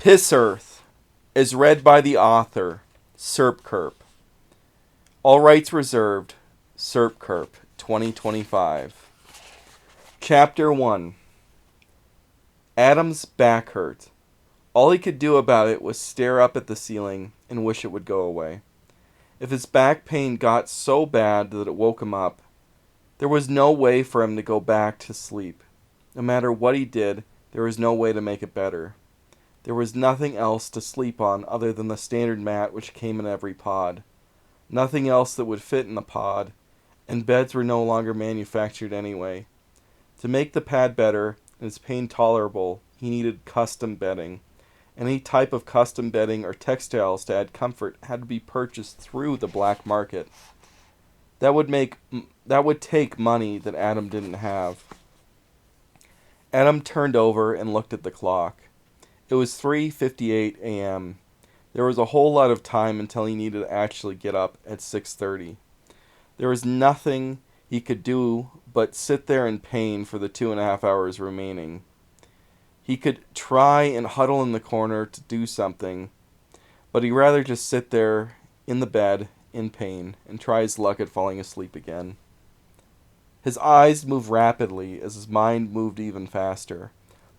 Piss Earth is read by the author, Serp Kerp. All rights reserved, Serp Kerp, 2025. Chapter 1. Adam's back hurt. All he could do about it was stare up at the ceiling and wish it would go away. If his back pain got so bad that it woke him up, there was no way for him to go back to sleep. No matter what he did, there was no way to make it better. There was nothing else to sleep on other than the standard mat which came in every pod. Nothing else that would fit in the pod, and beds were no longer manufactured anyway. To make the pad better and his pain tolerable, he needed custom bedding. Any type of custom bedding or textiles to add comfort had to be purchased through the black market. That would take money that Adam didn't have. Adam turned over and looked at the clock. It was 3:58 a.m. There was a whole lot of time until he needed to actually get up at 6:30. There was nothing he could do but sit there in pain for the 2.5 hours remaining. He could try and huddle in the corner to do something, but he'd rather just sit there in the bed in pain and try his luck at falling asleep again. His eyes moved rapidly as his mind moved even faster.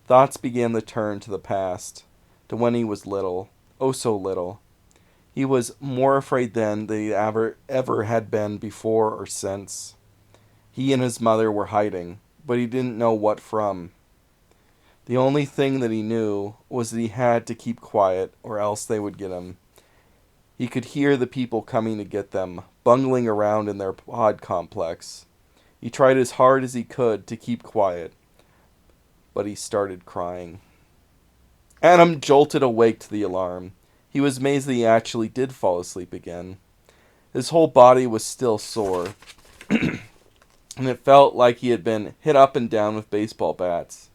Thoughts began to turn to the past, to when he was little, oh so little. He was more afraid then than he ever had been before or since. He and his mother were hiding, but he didn't know what from. The only thing that he knew was that he had to keep quiet or else they would get him. He could hear the people coming to get them, bungling around in their pod complex. He tried as hard as he could to keep quiet, but he started crying. Adam jolted awake to the alarm. He was amazed that he actually did fall asleep again. His whole body was still sore, and it felt like he had been hit up and down with baseball bats.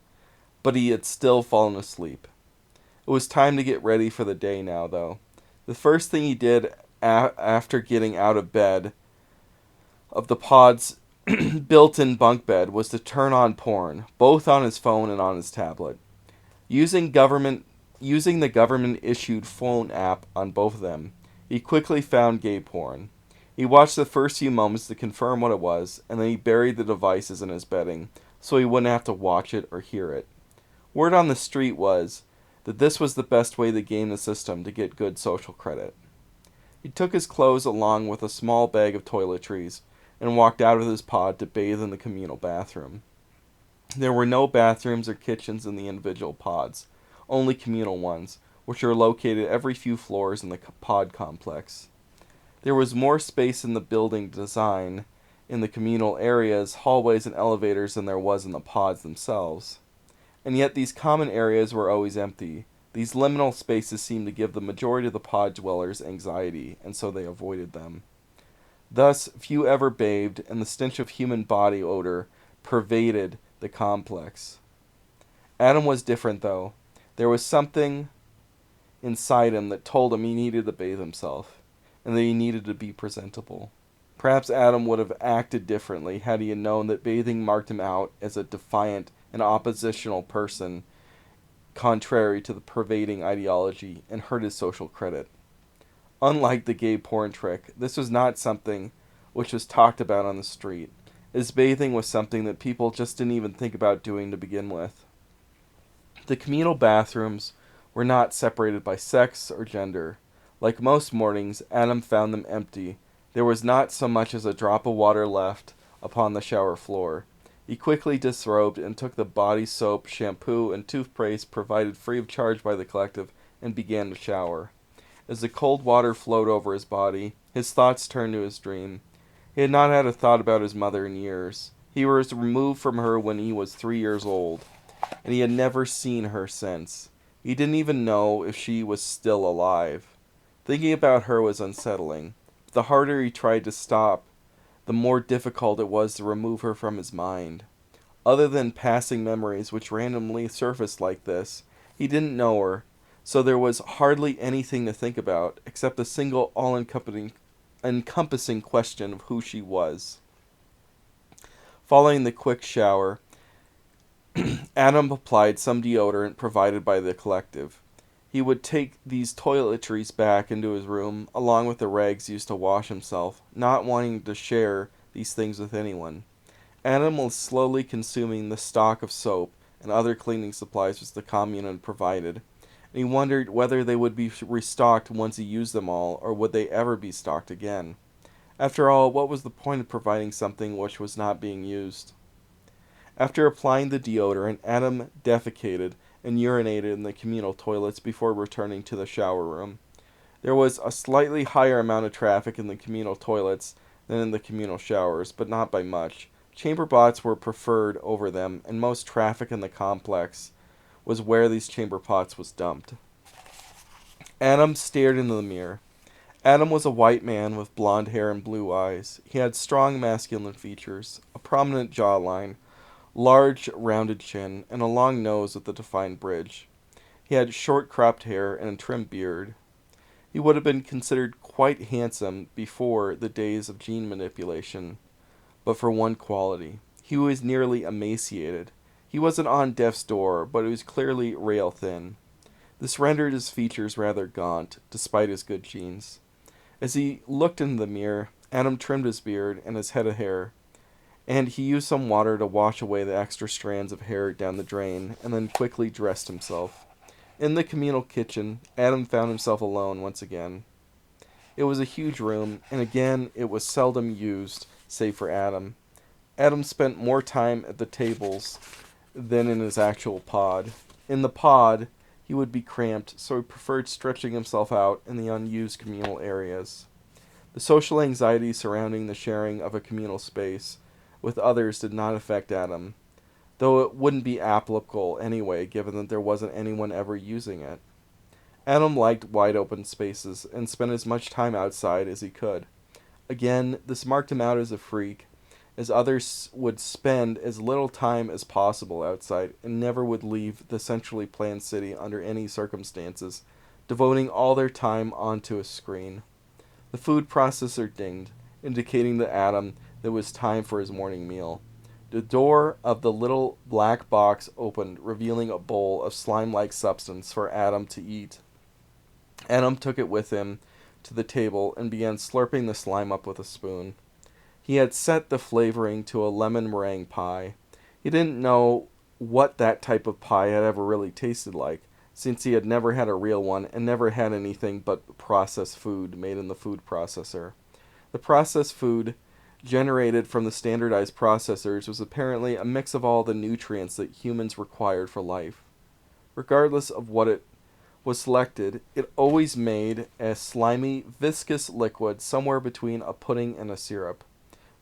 But he had still fallen asleep. It was time to get ready for the day now, though. The first thing he did after getting out of bed, of the pod's built-in bunk bed, was to turn on porn, both on his phone and on his tablet. Using the government-issued phone app on both of them, he quickly found gay porn. He watched the first few moments to confirm what it was, and then he buried the devices in his bedding, so he wouldn't have to watch it or hear it. Word on the street was that this was the best way to game the system to get good social credit. He took his clothes along with a small bag of toiletries and walked out of his pod to bathe in the communal bathroom. There were no bathrooms or kitchens in the individual pods, only communal ones, which are located every few floors in the pod complex. There was more space in the building design in the communal areas, hallways, and elevators than there was in the pods themselves. And yet these common areas were always empty. These liminal spaces seemed to give the majority of the pod dwellers anxiety, and so they avoided them. Thus, few ever bathed, and the stench of human body odor pervaded the complex. Adam was different, though. There was something inside him that told him he needed to bathe himself, and that he needed to be presentable. Perhaps Adam would have acted differently had he known that bathing marked him out as a defiant and oppositional person, contrary to the pervading ideology, and hurt his social credit. Unlike the gay porn trick, this was not something which was talked about on the street, as bathing was something that people just didn't even think about doing to begin with. The communal bathrooms were not separated by sex or gender. Like most mornings, Adam found them empty. There was not so much as a drop of water left upon the shower floor. He quickly disrobed and took the body soap, shampoo, and toothpaste provided free of charge by the collective and began to shower. As the cold water flowed over his body, his thoughts turned to his dream. He had not had a thought about his mother in years. He was removed from her when he was 3 years old, and he had never seen her since. He didn't even know if she was still alive. Thinking about her was unsettling. The harder he tried to stop, the more difficult it was to remove her from his mind. Other than passing memories which randomly surfaced like this, he didn't know her, so there was hardly anything to think about except the single all-encompassing question of who she was. Following the quick shower, Adam applied some deodorant provided by the collective. He would take these toiletries back into his room, along with the rags used to wash himself, not wanting to share these things with anyone. Adam was slowly consuming the stock of soap and other cleaning supplies which the commune had provided, and he wondered whether they would be restocked once he used them all, or would they ever be stocked again. After all, what was the point of providing something which was not being used? After applying the deodorant, Adam defecated and urinated in the communal toilets before returning to the shower room. There was a slightly higher amount of traffic in the communal toilets than in the communal showers, but not by much. Chamber pots were preferred over them, and most traffic in the complex was where these chamber pots was dumped. Adam stared into the mirror. Adam was a white man with blond hair and blue eyes. He had strong masculine features, a prominent jawline, large rounded chin, and a long nose with a defined bridge. He had short cropped hair and a trim beard. He would have been considered quite handsome before the days of gene manipulation, but for one quality. He was nearly emaciated. He wasn't on death's door, but he was clearly rail thin. This rendered his features rather gaunt, despite his good genes. As he looked in the mirror, Adam trimmed his beard and his head of hair, and he used some water to wash away the extra strands of hair down the drain, and then quickly dressed himself. In the communal kitchen, Adam found himself alone once again. It was a huge room, and again it was seldom used, save for Adam. Adam spent more time at the tables than in his actual pod. In the pod, he would be cramped, so he preferred stretching himself out in the unused communal areas. The social anxiety surrounding the sharing of a communal space with others did not affect Adam, though it wouldn't be applicable anyway, given that there wasn't anyone ever using it. Adam liked wide open spaces and spent as much time outside as he could. Again, this marked him out as a freak, as others would spend as little time as possible outside and never would leave the centrally planned city under any circumstances, devoting all their time onto a screen. The food processor dinged, indicating to Adam that it was time for his morning meal. The door of the little black box opened, revealing a bowl of slime-like substance for Adam to eat. Adam took it with him to the table and began slurping the slime up with a spoon. He had set the flavoring to a lemon meringue pie. He didn't know what that type of pie had ever really tasted like, since he had never had a real one and never had anything but processed food made in the food processor. The processed food generated from the standardized processors was apparently a mix of all the nutrients that humans required for life. Regardless of what it was selected, it always made a slimy, viscous liquid somewhere between a pudding and a syrup.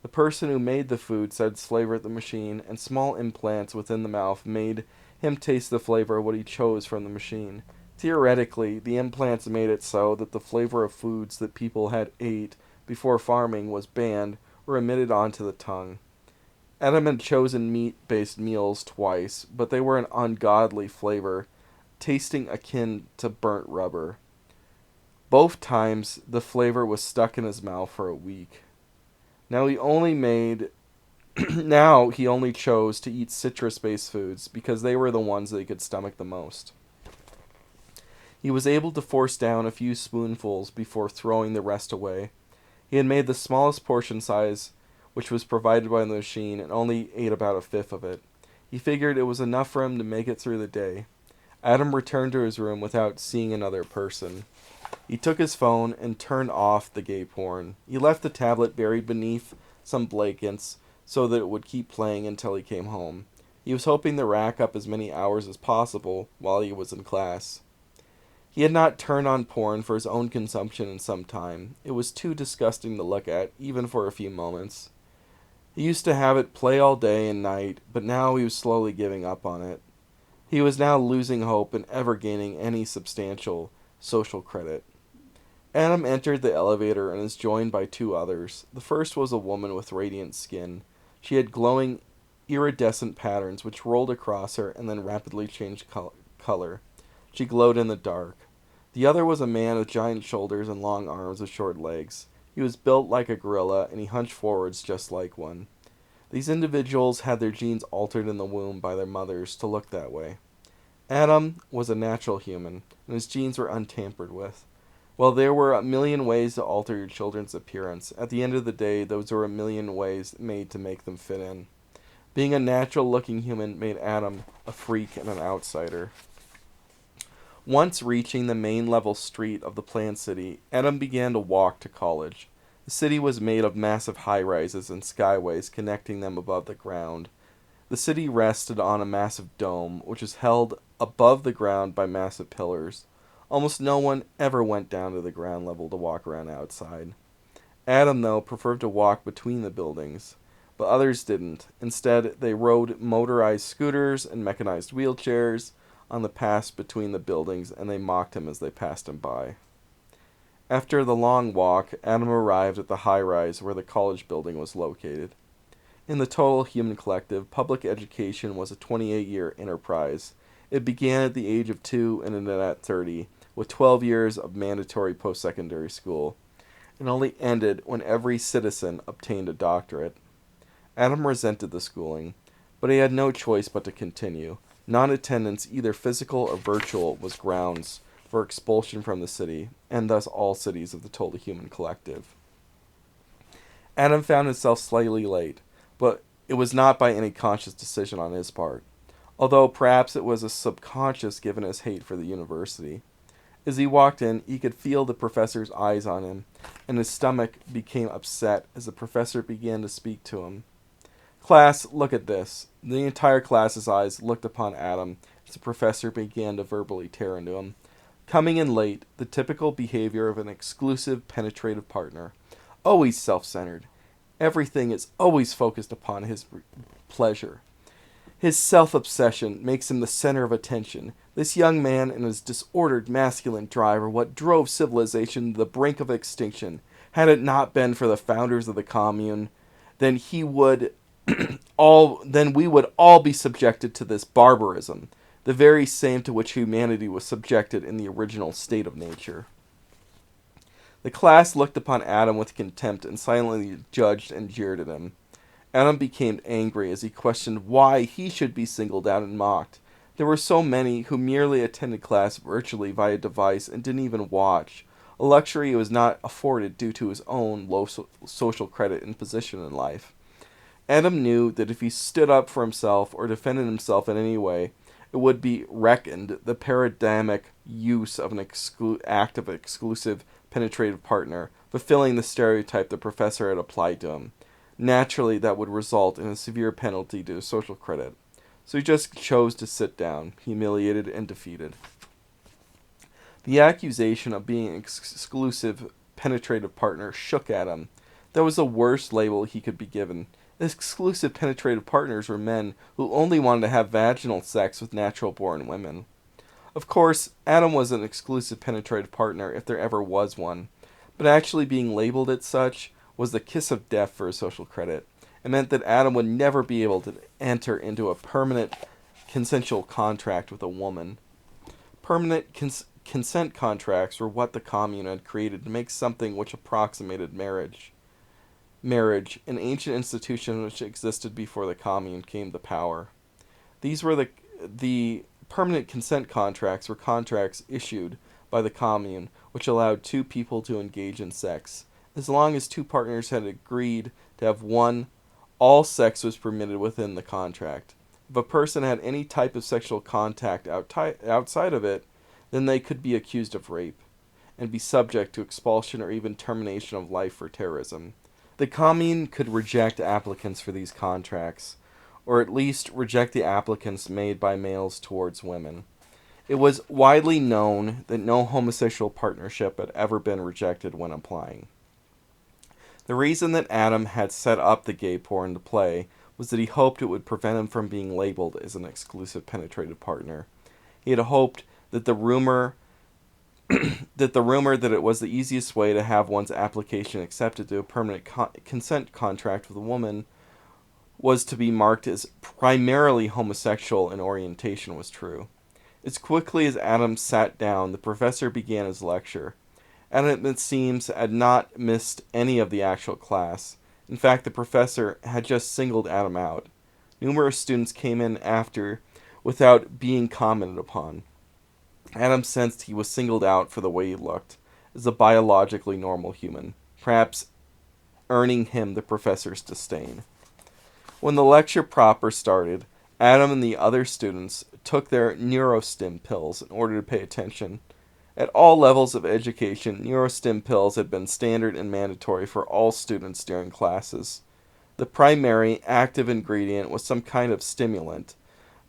The person who made the food said its flavor at the machine, and small implants within the mouth made him taste the flavor of what he chose from the machine. Theoretically, the implants made it so that the flavor of foods that people had ate before farming was banned or emitted onto the tongue. Adam had chosen meat-based meals twice, but they were an ungodly flavor, tasting akin to burnt rubber. Both times, the flavor was stuck in his mouth for a week. Now he only chose to eat citrus-based foods because they were the ones that he could stomach the most. He was able to force down a few spoonfuls before throwing the rest away. He had made the smallest portion size which was provided by the machine and only ate about a fifth of it. He figured it was enough for him to make it through the day. Adam returned to his room without seeing another person. He took his phone and turned off the gay porn. He left the tablet buried beneath some blankets so that it would keep playing until he came home. He was hoping to rack up as many hours as possible while he was in class. He had not turned on porn for his own consumption in some time. It was too disgusting to look at, even for a few moments. He used to have it play all day and night, but now he was slowly giving up on it. He was now losing hope in ever gaining any substantial social credit. Adam entered the elevator and was joined by two others. The first was a woman with radiant skin. She had glowing, iridescent patterns which rolled across her and then rapidly changed color. She glowed in the dark. The other was a man with giant shoulders and long arms with short legs. He was built like a gorilla, and he hunched forwards just like one. These individuals had their genes altered in the womb by their mothers to look that way. Adam was a natural human, and his genes were untampered with. While there were a million ways to alter your children's appearance, at the end of the day, those were a million ways made to make them fit in. Being a natural-looking human made Adam a freak and an outsider. Once reaching the main level street of the planned city, Adam began to walk to college. The city was made of massive high-rises and skyways connecting them above the ground. The city rested on a massive dome, which was held above the ground by massive pillars. Almost no one ever went down to the ground level to walk around outside. Adam, though, preferred to walk between the buildings, but others didn't. Instead, they rode motorized scooters and mechanized wheelchairs on the paths between the buildings, and they mocked him as they passed him by. After the long walk, Adam arrived at the high-rise where the college building was located. In the total human collective, public education was a 28-year enterprise. It began at the age of 2 and ended at 30, with 12 years of mandatory post-secondary school. It only ended when every citizen obtained a doctorate. Adam resented the schooling, but he had no choice but to continue. Non-attendance, either physical or virtual, was grounds for expulsion from the city, and thus all cities of the total human collective. Adam found himself slightly late, but it was not by any conscious decision on his part, although perhaps it was a subconscious given his hate for the university. As he walked in, he could feel the professor's eyes on him, and his stomach became upset as the professor began to speak to him. "Class, look at this." The entire class's eyes looked upon Adam as the professor began to verbally tear into him. Coming in late, the typical behavior of an exclusive, penetrative partner. Always self-centered. Everything is always focused upon his pleasure. His self-obsession makes him the center of attention. This young man and his disordered masculine drive are what drove civilization to the brink of extinction. Had it not been for the founders of the commune, then we would all be subjected to this barbarism, the very same to which humanity was subjected in the original state of nature. The class looked upon Adam with contempt and silently judged and jeered at him. Adam became angry as he questioned why he should be singled out and mocked. There were so many who merely attended class virtually via device and didn't even watch, a luxury he was not afforded due to his own low social credit and position in life. Adam knew that if he stood up for himself or defended himself in any way, it would be reckoned the paradigmatic use of an act of exclusive penetrative partner, fulfilling the stereotype the professor had applied to him. Naturally, that would result in a severe penalty to his social credit. So he just chose to sit down, humiliated and defeated. The accusation of being an exclusive penetrative partner shook Adam. That was the worst label he could be given. Exclusive penetrative partners were men who only wanted to have vaginal sex with natural-born women. Of course, Adam was an exclusive penetrative partner if there ever was one, but actually being labeled as such was the kiss of death for his social credit. It meant that Adam would never be able to enter into a permanent consensual contract with a woman. Permanent consent contracts were what the commune had created to make something which approximated marriage. Marriage, an ancient institution which existed before the commune came to power. These were the permanent consent contracts were contracts issued by the commune which allowed two people to engage in sex. As long as two partners had agreed to have one, all sex was permitted within the contract. If a person had any type of sexual contact outside of it, then they could be accused of rape and be subject to expulsion or even termination of life for terrorism. The commune could reject applicants for these contracts, or at least reject the applicants made by males towards women. It was widely known that no homosexual partnership had ever been rejected when applying. The reason that Adam had set up the gay porn to play was that he hoped it would prevent him from being labeled as an exclusive penetrative partner. He had hoped that the rumor that it was the easiest way to have one's application accepted to a permanent consent contract with a woman was to be marked as primarily homosexual in orientation was true. As quickly as Adam sat down, the professor began his lecture. Adam, it seems, had not missed any of the actual class. In fact, the professor had just singled Adam out. Numerous students came in after without being commented upon. Adam sensed he was singled out for the way he looked, as a biologically normal human, perhaps earning him the professor's disdain. When the lecture proper started, Adam and the other students took their neurostim pills in order to pay attention. At all levels of education, neurostim pills had been standard and mandatory for all students during classes. The primary active ingredient was some kind of stimulant,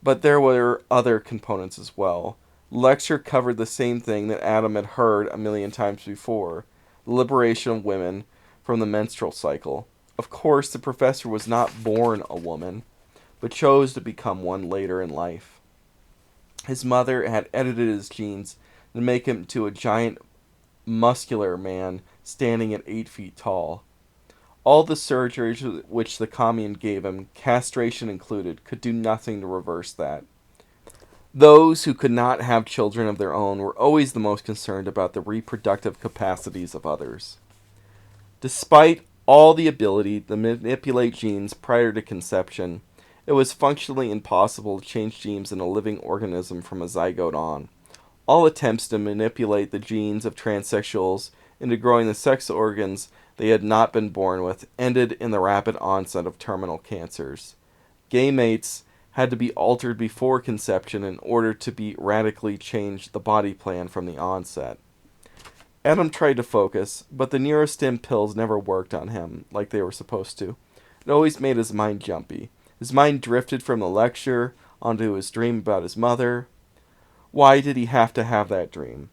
but there were other components as well. The lecture covered the same thing that Adam had heard a million times before: the liberation of women from the menstrual cycle. Of course, the professor was not born a woman, but chose to become one later in life. His mother had edited his genes to make him to a giant muscular man standing at 8 feet tall. All the surgeries which the commune gave him, castration included, could do nothing to reverse that. Those who could not have children of their own were always the most concerned about the reproductive capacities of others. Despite all the ability to manipulate genes prior to conception, it was functionally impossible to change genes in a living organism from a zygote on. All attempts to manipulate the genes of transsexuals into growing the sex organs they had not been born with ended in the rapid onset of terminal cancers. Gay mates had to be altered before conception in order to be radically change the body plan from the onset. Adam tried to focus, but the neurostim pills never worked on him like they were supposed to. It always made his mind jumpy. His mind drifted from the lecture onto his dream about his mother. Why did he have to have that dream?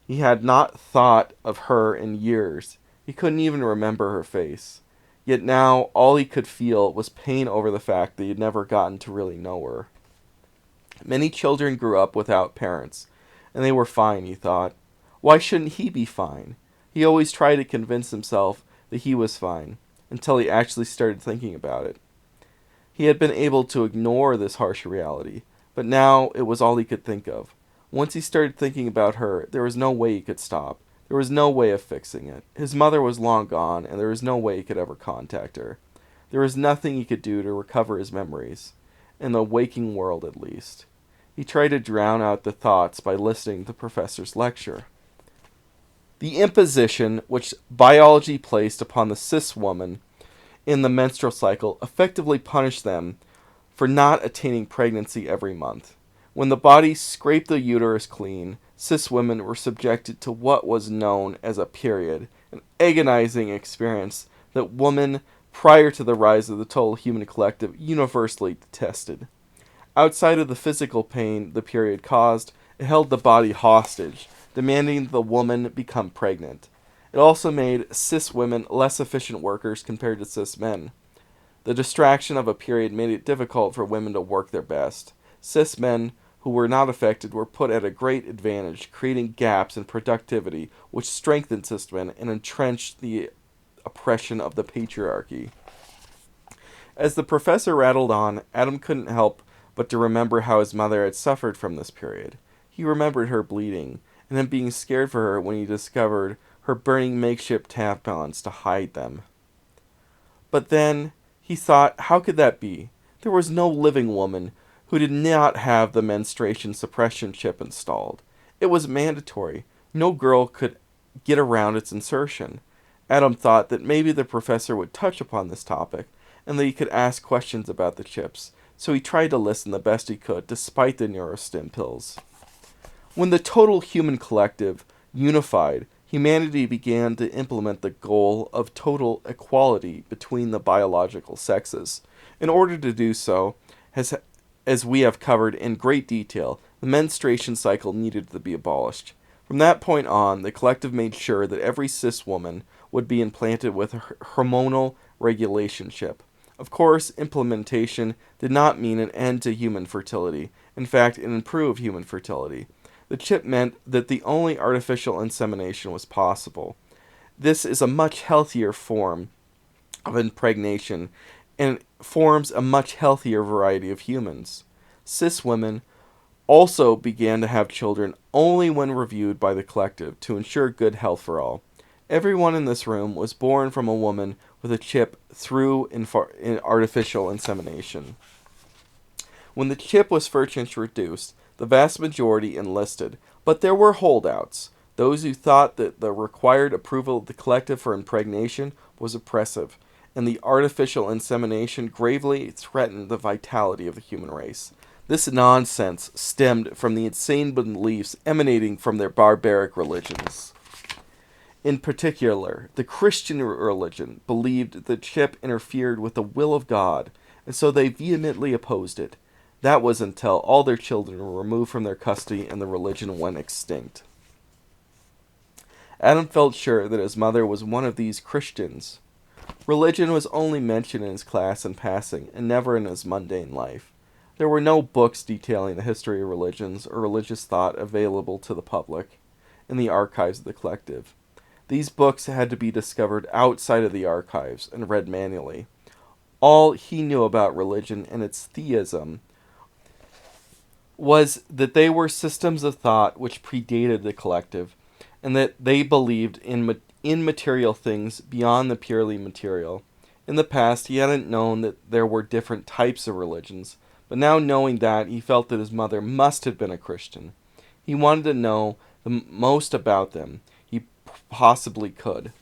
He had not thought of her in years. He couldn't even remember her face. Yet now all he could feel was pain over the fact that he had never gotten to really know her. Many children grew up without parents, and they were fine, he thought. Why shouldn't he be fine? He always tried to convince himself that he was fine, until he actually started thinking about it. He had been able to ignore this harsh reality, but now it was all he could think of. Once he started thinking about her, there was no way he could stop. There was no way of fixing it. His mother was long gone, and there was no way he could ever contact her. There was nothing he could do to recover his memories, in the waking world at least. He tried to drown out the thoughts by listening to the professor's lecture. The imposition which biology placed upon the cis woman in the menstrual cycle effectively punished them for not attaining pregnancy every month. When the body scraped the uterus clean, cis women were subjected to what was known as a period, an agonizing experience that women, prior to the rise of the total human collective, universally detested. Outside of the physical pain the period caused, it held the body hostage, demanding the woman become pregnant. It also made cis women less efficient workers compared to cis men. The distraction of a period made it difficult for women to work their best. Cis men who were not affected were put at a great advantage, creating gaps in productivity which strengthened cis men and entrenched the oppression of the patriarchy. As the professor rattled on, Adam couldn't help but to remember how his mother had suffered from this period. He remembered her bleeding, and him being scared for her when he discovered her burning makeshift tampons to hide them. But then he thought, how could that be? There was no living woman who did not have the menstruation suppression chip installed. It was mandatory. No girl could get around its insertion. Adam thought that maybe the professor would touch upon this topic, and that he could ask questions about the chips, so he tried to listen the best he could, despite the neurostim pills. When the total human collective unified, humanity began to implement the goal of total equality between the biological sexes. In order to do so, as we have covered in great detail, the menstruation cycle needed to be abolished. From that point on, the collective made sure that every cis woman would be implanted with a hormonal regulation chip. Of course, implementation did not mean an end to human fertility. In fact, it improved human fertility. The chip meant that the only artificial insemination was possible. This is a much healthier form of impregnation and forms a much healthier variety of humans. Cis women also began to have children only when reviewed by the collective to ensure good health for all. Everyone in this room was born from a woman with a chip through in artificial insemination. When the chip was first introduced, the vast majority enlisted, but there were holdouts, those who thought that the required approval of the collective for impregnation was oppressive, and the artificial insemination gravely threatened the vitality of the human race. This nonsense stemmed from the insane beliefs emanating from their barbaric religions. In particular, the Christian religion believed the chip interfered with the will of God, and so they vehemently opposed it. That was until all their children were removed from their custody and the religion went extinct. Adam felt sure that his mother was one of these Christians. Religion was only mentioned in his class in passing, and never in his mundane life. There were no books detailing the history of religions or religious thought available to the public in the archives of the collective. These books had to be discovered outside of the archives and read manually. All he knew about religion and its theism was that they were systems of thought which predated the collective, and that they believed in immaterial things beyond the purely material. In the past, he hadn't known that there were different types of religions, but now knowing that, he felt that his mother must have been a Christian. He wanted to know the most about them he possibly could.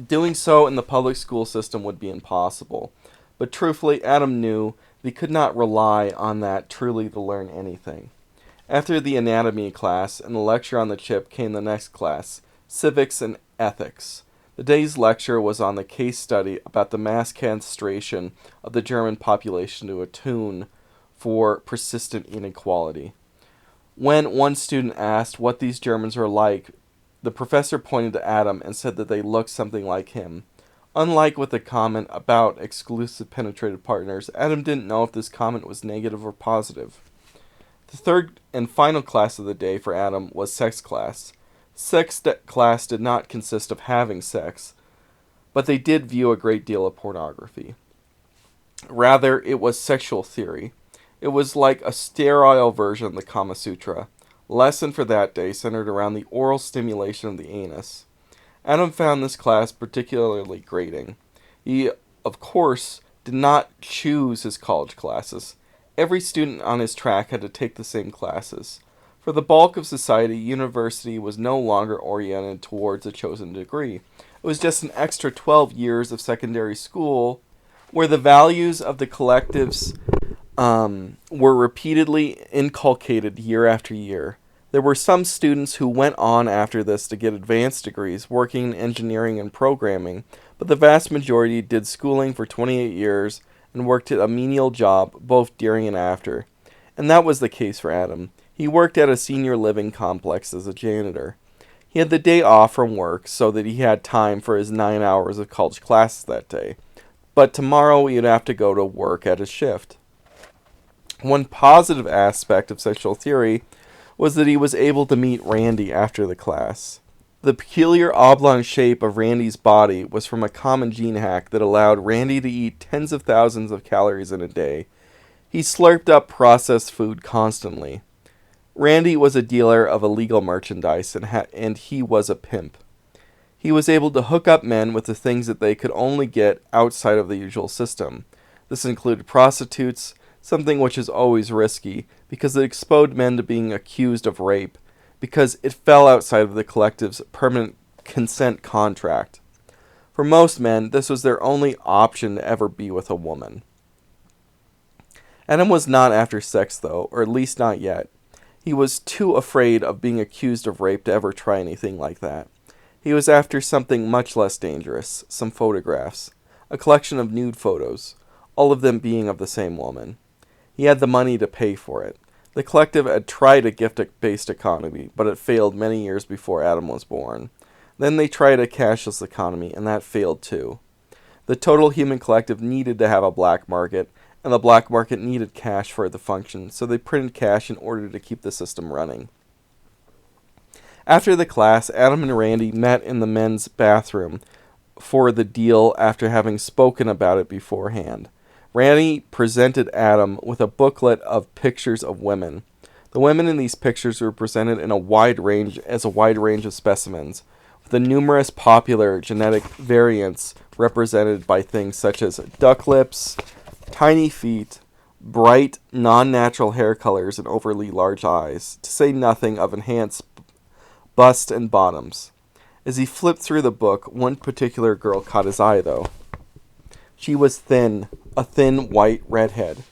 Doing so in the public school system would be impossible, but truthfully, Adam knew that he could not rely on that truly to learn anything. After the anatomy class and the lecture on the chip came the next class, civics and ethics. The day's lecture was on the case study about the mass castration of the German population to atone for persistent inequality. When one student asked what these Germans were like, the professor pointed to Adam and said that they looked something like him. Unlike with the comment about exclusive penetrative partners, Adam didn't know if this comment was negative or positive. The third and final class of the day for Adam was sex class. Sex class did not consist of having sex, but they did view a great deal of pornography. Rather, it was sexual theory. It was like a sterile version of the Kama Sutra. Lesson for that day centered around the oral stimulation of the anus. Adam found this class particularly grating. He, of course, did not choose his college classes. Every student on his track had to take the same classes. For the bulk of society, university was no longer oriented towards a chosen degree. It was just an extra 12 years of secondary school where the values of the collectives were repeatedly inculcated year after year. There were some students who went on after this to get advanced degrees, working in engineering and programming, but the vast majority did schooling for 28 years and worked at a menial job both during and after. And that was the case for Adam. He worked at a senior living complex as a janitor. He had the day off from work so that he had time for his 9 hours of college classes that day. But tomorrow he'd have to go to work at a shift. One positive aspect of sexual theory was that he was able to meet Randy after the class. The peculiar oblong shape of Randy's body was from a common gene hack that allowed Randy to eat tens of thousands of calories in a day. He slurped up processed food constantly. Randy was a dealer of illegal merchandise, and he was a pimp. He was able to hook up men with the things that they could only get outside of the usual system. This included prostitutes, something which is always risky, because it exposed men to being accused of rape, because it fell outside of the collective's permanent consent contract. For most men, this was their only option to ever be with a woman. Adam was not after sex, though, or at least not yet. He was too afraid of being accused of rape to ever try anything like that. He was after something much less dangerous, some photographs, a collection of nude photos, all of them being of the same woman. He had the money to pay for it. The collective had tried a gift-based economy, but it failed many years before Adam was born. Then they tried a cashless economy, and that failed too. The total human collective needed to have a black market, and the black market needed cash for it to function, so they printed cash in order to keep the system running. After the class, Adam and Randy met in the men's bathroom for the deal after having spoken about it beforehand. Randy presented Adam with a booklet of pictures of women. The women in these pictures were presented in a wide range of specimens, with the numerous popular genetic variants represented by things such as duck lips, tiny feet, bright, non-natural hair colors and overly large eyes, to say nothing of enhanced bust and bottoms. As he flipped through the book, one particular girl caught his eye, though. She was thin, a thin white redhead.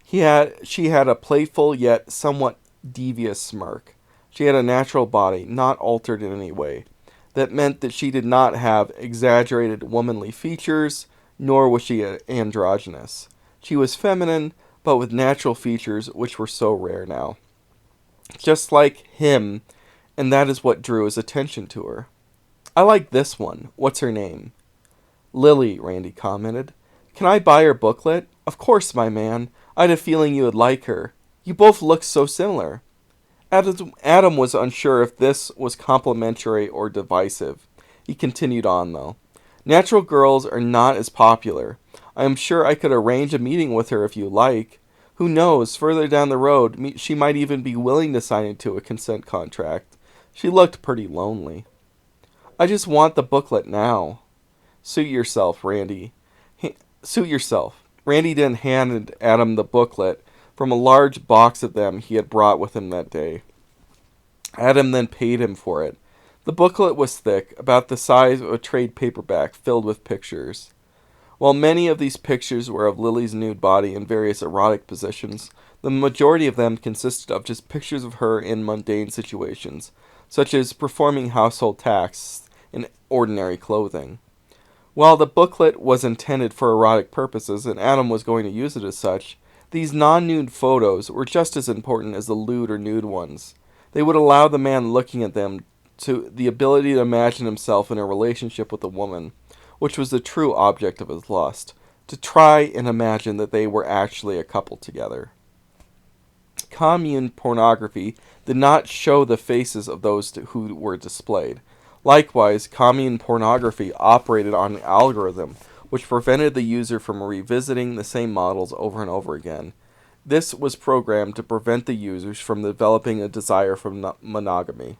She had a playful yet somewhat devious smirk. She had a natural body, not altered in any way. That meant that she did not have exaggerated womanly features, nor was she androgynous. She was feminine, but with natural features which were so rare now. Just like him, and that is what drew his attention to her. I like this one. What's her name? Lily, Randy commented. Can I buy her booklet? Of course, my man. I had a feeling you would like her. You both look so similar. Adam was unsure if this was complimentary or divisive. He continued on, though. Natural girls are not as popular. I am sure I could arrange a meeting with her if you like. Who knows, further down the road, she might even be willing to sign into a consent contract. She looked pretty lonely. I just want the booklet now. Suit yourself, Randy. Suit yourself. Randy then handed Adam the booklet from a large box of them he had brought with him that day. Adam then paid him for it. The booklet was thick, about the size of a trade paperback filled with pictures. While many of these pictures were of Lily's nude body in various erotic positions, the majority of them consisted of just pictures of her in mundane situations, such as performing household tasks in ordinary clothing. While the booklet was intended for erotic purposes and Adam was going to use it as such, these non-nude photos were just as important as the lewd or nude ones. They would allow the man looking at them to the ability to imagine himself in a relationship with a woman, which was the true object of his lust, to try and imagine that they were actually a couple together. Commune pornography did not show the faces of those who were displayed. Likewise, commune pornography operated on an algorithm which prevented the user from revisiting the same models over and over again. This was programmed to prevent the users from developing a desire for monogamy.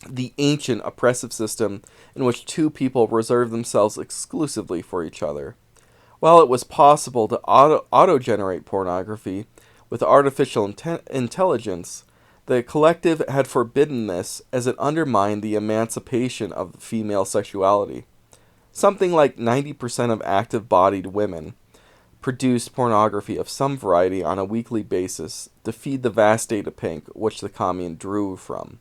The ancient oppressive system in which two people reserved themselves exclusively for each other. While it was possible to auto-generate pornography with artificial intelligence, the collective had forbidden this as it undermined the emancipation of female sexuality. Something like 90% of active-bodied women produced pornography of some variety on a weekly basis to feed the vast data pink which the commune drew from.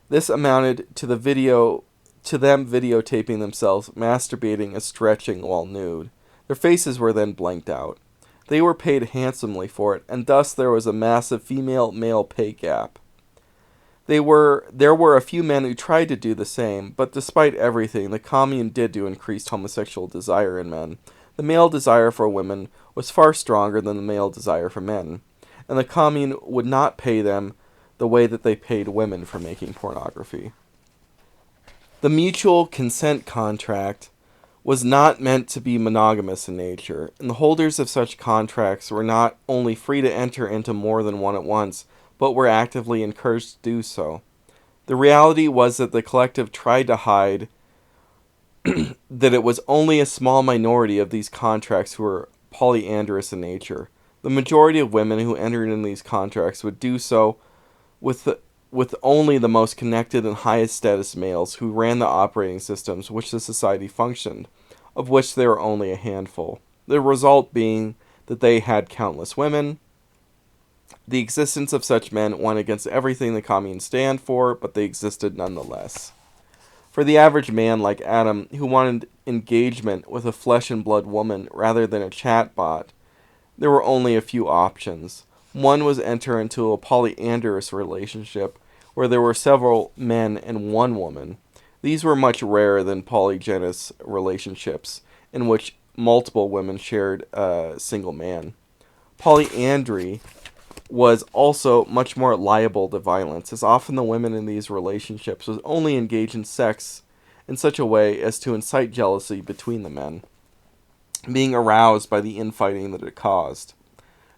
This amounted to them videotaping themselves masturbating and stretching while nude. Their faces were then blanked out. They were paid handsomely for it, and thus there was a massive female-male pay gap. There were a few men who tried to do the same, but despite everything, the commune did to increase homosexual desire in men. The male desire for women was far stronger than the male desire for men, and the commune would not pay them the way that they paid women for making pornography. The mutual consent contract was not meant to be monogamous in nature, and the holders of such contracts were not only free to enter into more than one at once, but were actively encouraged to do so. The reality was that the collective tried to hide that it was only a small minority of these contracts who were polyandrous in nature. The majority of women who entered in these contracts would do so with only the most connected and highest status males who ran the operating systems which the society functioned, of which there were only a handful. The result being that they had countless women. The existence of such men went against everything the communes stand for, but they existed nonetheless. For the average man like Adam, who wanted engagement with a flesh and blood woman rather than a chatbot, there were only a few options. One was enter into a polyandrous relationship, where there were several men and one woman. These were much rarer than polygynous relationships, in which multiple women shared a single man. Polyandry was also much more liable to violence, as often the women in these relationships would only engage in sex in such a way as to incite jealousy between the men, being aroused by the infighting that it caused.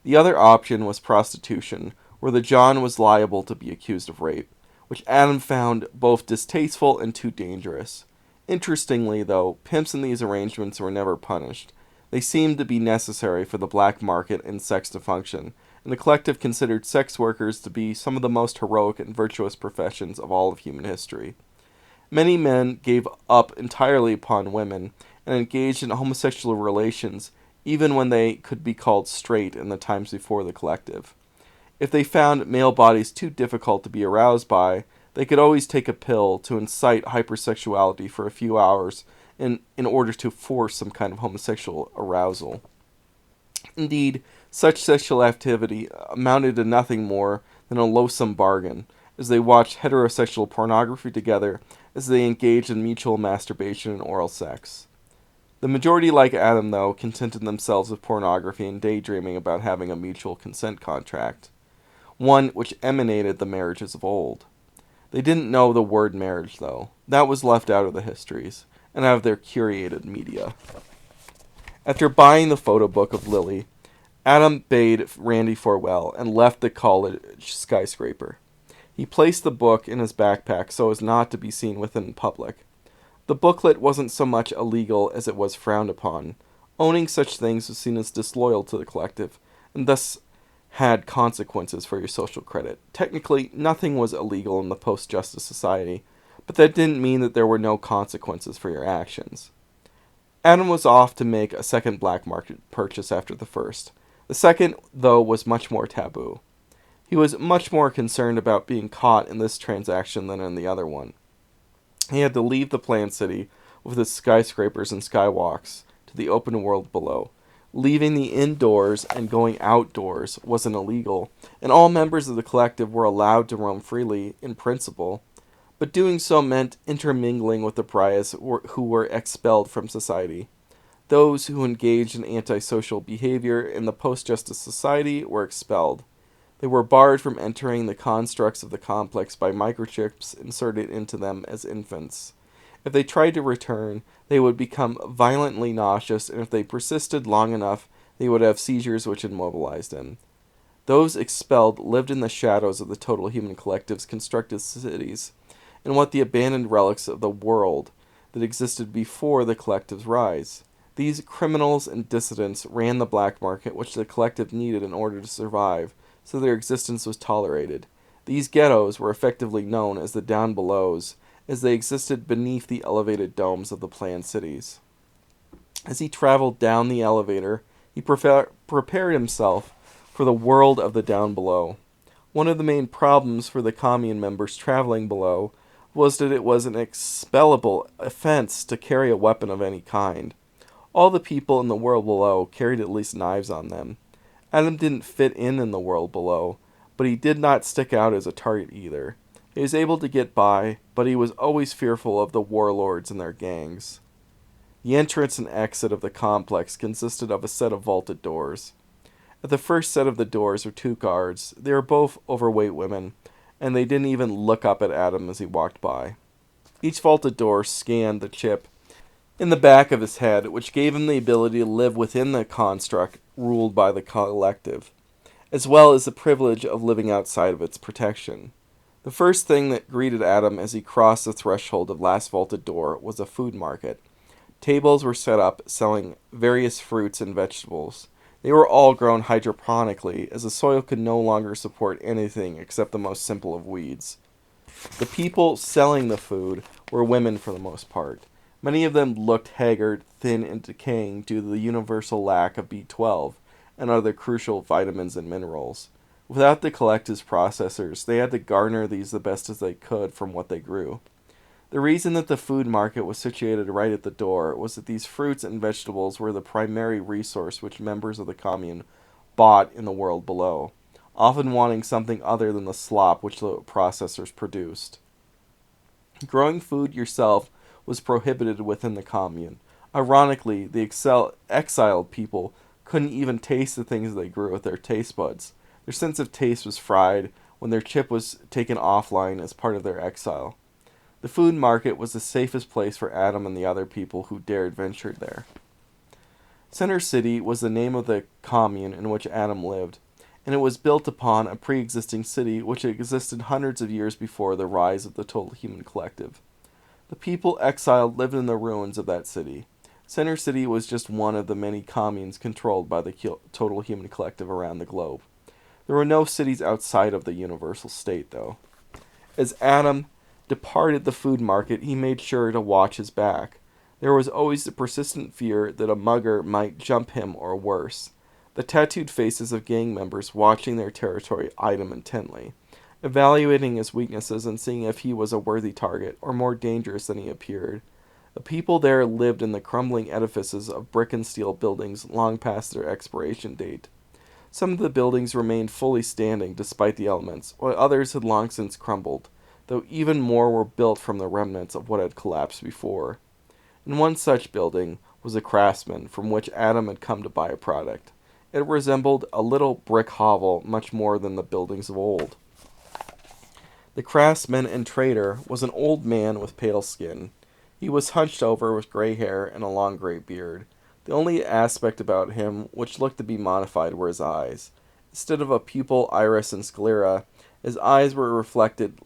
The other option was prostitution, where the John was liable to be accused of rape, which Adam found both distasteful and too dangerous. Interestingly, though, pimps in these arrangements were never punished. They seemed to be necessary for the black market and sex to function, and the collective considered sex workers to be some of the most heroic and virtuous professions of all of human history. Many men gave up entirely upon women and engaged in homosexual relations even when they could be called straight in the times before the collective. If they found male bodies too difficult to be aroused by, they could always take a pill to incite hypersexuality for a few hours in order to force some kind of homosexual arousal. Indeed, such sexual activity amounted to nothing more than a loathsome bargain, as they watched heterosexual pornography together as they engaged in mutual masturbation and oral sex. The majority, like Adam, though, contented themselves with pornography and daydreaming about having a mutual consent contract, one which emanated the marriages of old. They didn't know the word marriage, though. That was left out of the histories, and out of their curated media. After buying the photo book of Lily, Adam bade Randy farewell and left the college skyscraper. He placed the book in his backpack so as not to be seen within public. The booklet wasn't so much illegal as it was frowned upon. Owning such things was seen as disloyal to the collective, and thus had consequences for your social credit. Technically, nothing was illegal in the post-justice society, but that didn't mean that there were no consequences for your actions. Adam was off to make a second black market purchase after the first. The second, though, was much more taboo. He was much more concerned about being caught in this transaction than in the other one. He had to leave the planned city with its skyscrapers and skywalks to the open world below. Leaving the indoors and going outdoors wasn't illegal, and all members of the collective were allowed to roam freely in principle, but doing so meant intermingling with the pariahs who were expelled from society. Those who engaged in antisocial behavior in the post-justice society were expelled. They were barred from entering the constructs of the complex by microchips inserted into them as infants. If they tried to return, they would become violently nauseous, and if they persisted long enough, they would have seizures which immobilized them. Those expelled lived in the shadows of the total human collective's constructed cities, and what the abandoned relics of the world that existed before the collective's rise. These criminals and dissidents ran the black market, which the collective needed in order to survive, so their existence was tolerated. These ghettos were effectively known as the down belows, as they existed beneath the elevated domes of the planned cities. As he traveled down the elevator, he prepared himself for the world of the down below. One of the main problems for the commune members traveling below was that it was an expellable offense to carry a weapon of any kind. All the people in the world below carried at least knives on them. Adam didn't fit in the world below, but he did not stick out as a target either. He was able to get by, but he was always fearful of the warlords and their gangs. The entrance and exit of the complex consisted of a set of vaulted doors. At the first set of the doors were two guards. They were both overweight women, and they didn't even look up at Adam as he walked by. Each vaulted door scanned the chip in the back of his head, which gave him the ability to live within the construct ruled by the collective, as well as the privilege of living outside of its protection. The first thing that greeted Adam as he crossed the threshold of last vaulted door was a food market. Tables were set up selling various fruits and vegetables. They were all grown hydroponically, as the soil could no longer support anything except the most simple of weeds. The people selling the food were women for the most part. Many of them looked haggard, thin, and decaying due to the universal lack of B12 and other crucial vitamins and minerals. Without the collective's processors, they had to garner these the best as they could from what they grew. The reason that the food market was situated right at the door was that these fruits and vegetables were the primary resource which members of the commune bought in the world below, often wanting something other than the slop which the processors produced. Growing food yourself was prohibited within the commune. Ironically, the exiled people couldn't even taste the things they grew with their taste buds. Their sense of taste was fried when their chip was taken offline as part of their exile. The food market was the safest place for Adam and the other people who dared venture there. Center City was the name of the commune in which Adam lived, and it was built upon a pre-existing city which existed hundreds of years before the rise of the total human collective. The people exiled lived in the ruins of that city. Center City was just one of the many communes controlled by the total human collective around the globe. There were no cities outside of the universal state, though. As Adam departed the food market, he made sure to watch his back. There was always the persistent fear that a mugger might jump him or worse. The tattooed faces of gang members watching their territory eyed him intently, evaluating his weaknesses and seeing if he was a worthy target or more dangerous than he appeared. The people there lived in the crumbling edifices of brick and steel buildings long past their expiration date. Some of the buildings remained fully standing despite the elements, while others had long since crumbled, though even more were built from the remnants of what had collapsed before. In one such building was a craftsman from which Adam had come to buy a product. It resembled a little brick hovel much more than the buildings of old. The craftsman and trader was an old man with pale skin. He was hunched over with gray hair and a long gray beard. The only aspect about him which looked to be modified were his eyes. Instead of a pupil, iris, and sclera, his eyes reflected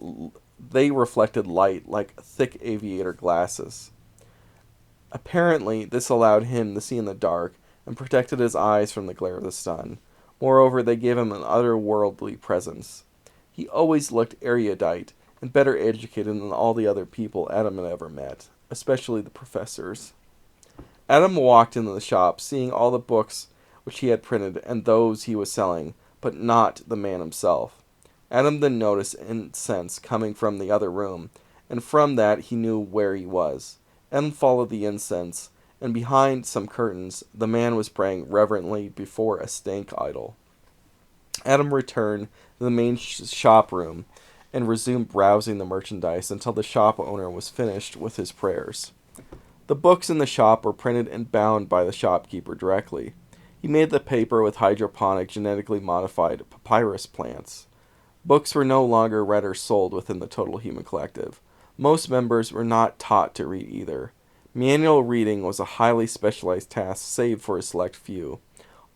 light like thick aviator glasses. Apparently, this allowed him to see in the dark and protected his eyes from the glare of the sun. Moreover, they gave him an otherworldly presence. He always looked erudite and better educated than all the other people Adam had ever met, especially the professors. Adam walked into the shop, seeing all the books which he had printed and those he was selling, but not the man himself. Adam then noticed incense coming from the other room, and from that he knew where he was. Adam followed the incense, and behind some curtains the man was praying reverently before a stank idol. Adam returned to the main shop room and resumed browsing the merchandise until the shop owner was finished with his prayers. The books in the shop were printed and bound by the shopkeeper directly. He made the paper with hydroponic, genetically modified papyrus plants. Books were no longer read or sold within the total human collective. Most members were not taught to read either. Manual reading was a highly specialized task saved for a select few.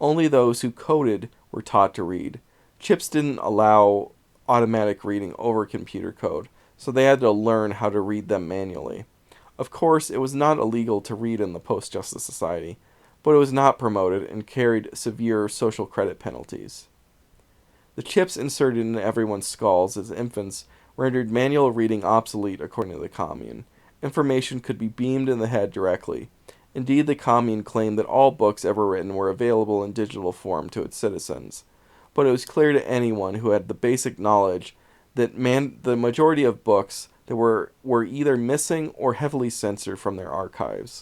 Only those who coded were taught to read. Chips didn't allow automatic reading over computer code, so they had to learn how to read them manually. Of course, it was not illegal to read in the Post-Justice Society, but it was not promoted and carried severe social credit penalties. The chips inserted in everyone's skulls as infants rendered manual reading obsolete according to the commune. Information could be beamed in the head directly. Indeed, the commune claimed that all books ever written were available in digital form to its citizens. But it was clear to anyone who had the basic knowledge that the majority of books that were either missing or heavily censored from their archives.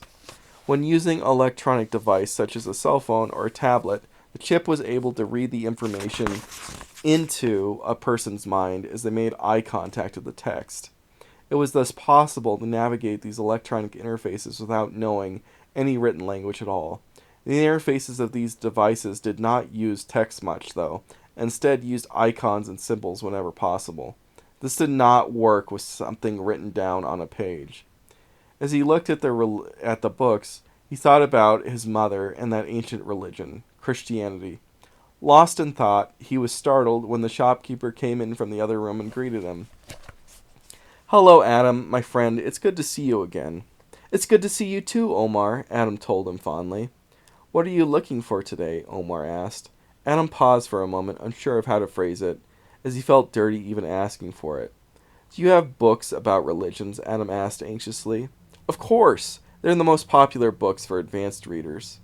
When using an electronic device such as a cell phone or a tablet, the chip was able to read the information into a person's mind as they made eye contact with the text. It was thus possible to navigate these electronic interfaces without knowing any written language at all. The interfaces of these devices did not use text much, though, instead used icons and symbols whenever possible. This did not work with something written down on a page. As he looked at the books, he thought about his mother and that ancient religion, Christianity. Lost in thought, he was startled when the shopkeeper came in from the other room and greeted him. "Hello, Adam, my friend. It's good to see you again." "It's good to see you too, Omar," Adam told him fondly. "What are you looking for today?" Omar asked. Adam paused for a moment, unsure of how to phrase it, as he felt dirty even asking for it. "Do you have books about religions?" Adam asked anxiously. "Of course! They're the most popular books for advanced readers."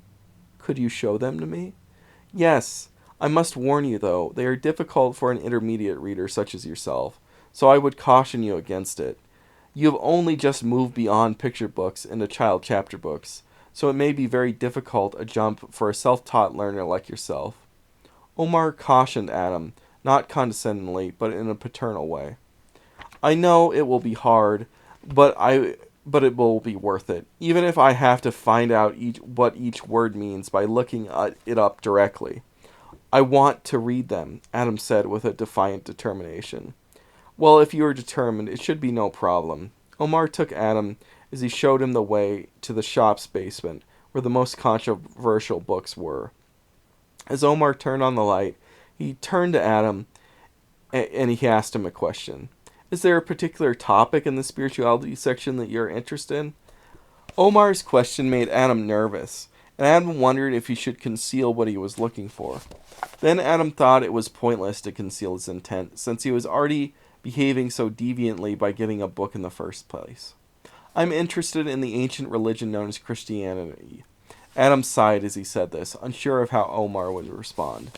"Could you show them to me?" "Yes. I must warn you, though, they are difficult for an intermediate reader such as yourself, so I would caution you against it. You have only just moved beyond picture books into child chapter books, so it may be very difficult a jump for a self-taught learner like yourself." Omar cautioned Adam, not condescendingly, but in a paternal way. "I know it will be hard, but it will be worth it, even if I have to find out what each word means by looking it up directly. I want to read them," Adam said with a defiant determination. "Well, if you are determined, it should be no problem." Omar took Adam as he showed him the way to the shop's basement, where the most controversial books were. As Omar turned on the light, he turned to Adam and he asked him a question. "Is there a particular topic in the spirituality section that you're interested in?" Omar's question made Adam nervous, and Adam wondered if he should conceal what he was looking for. Then Adam thought it was pointless to conceal his intent, since he was already behaving so deviantly by getting a book in the first place. "I'm interested in the ancient religion known as Christianity." Adam sighed as he said this, unsure of how Omar would respond.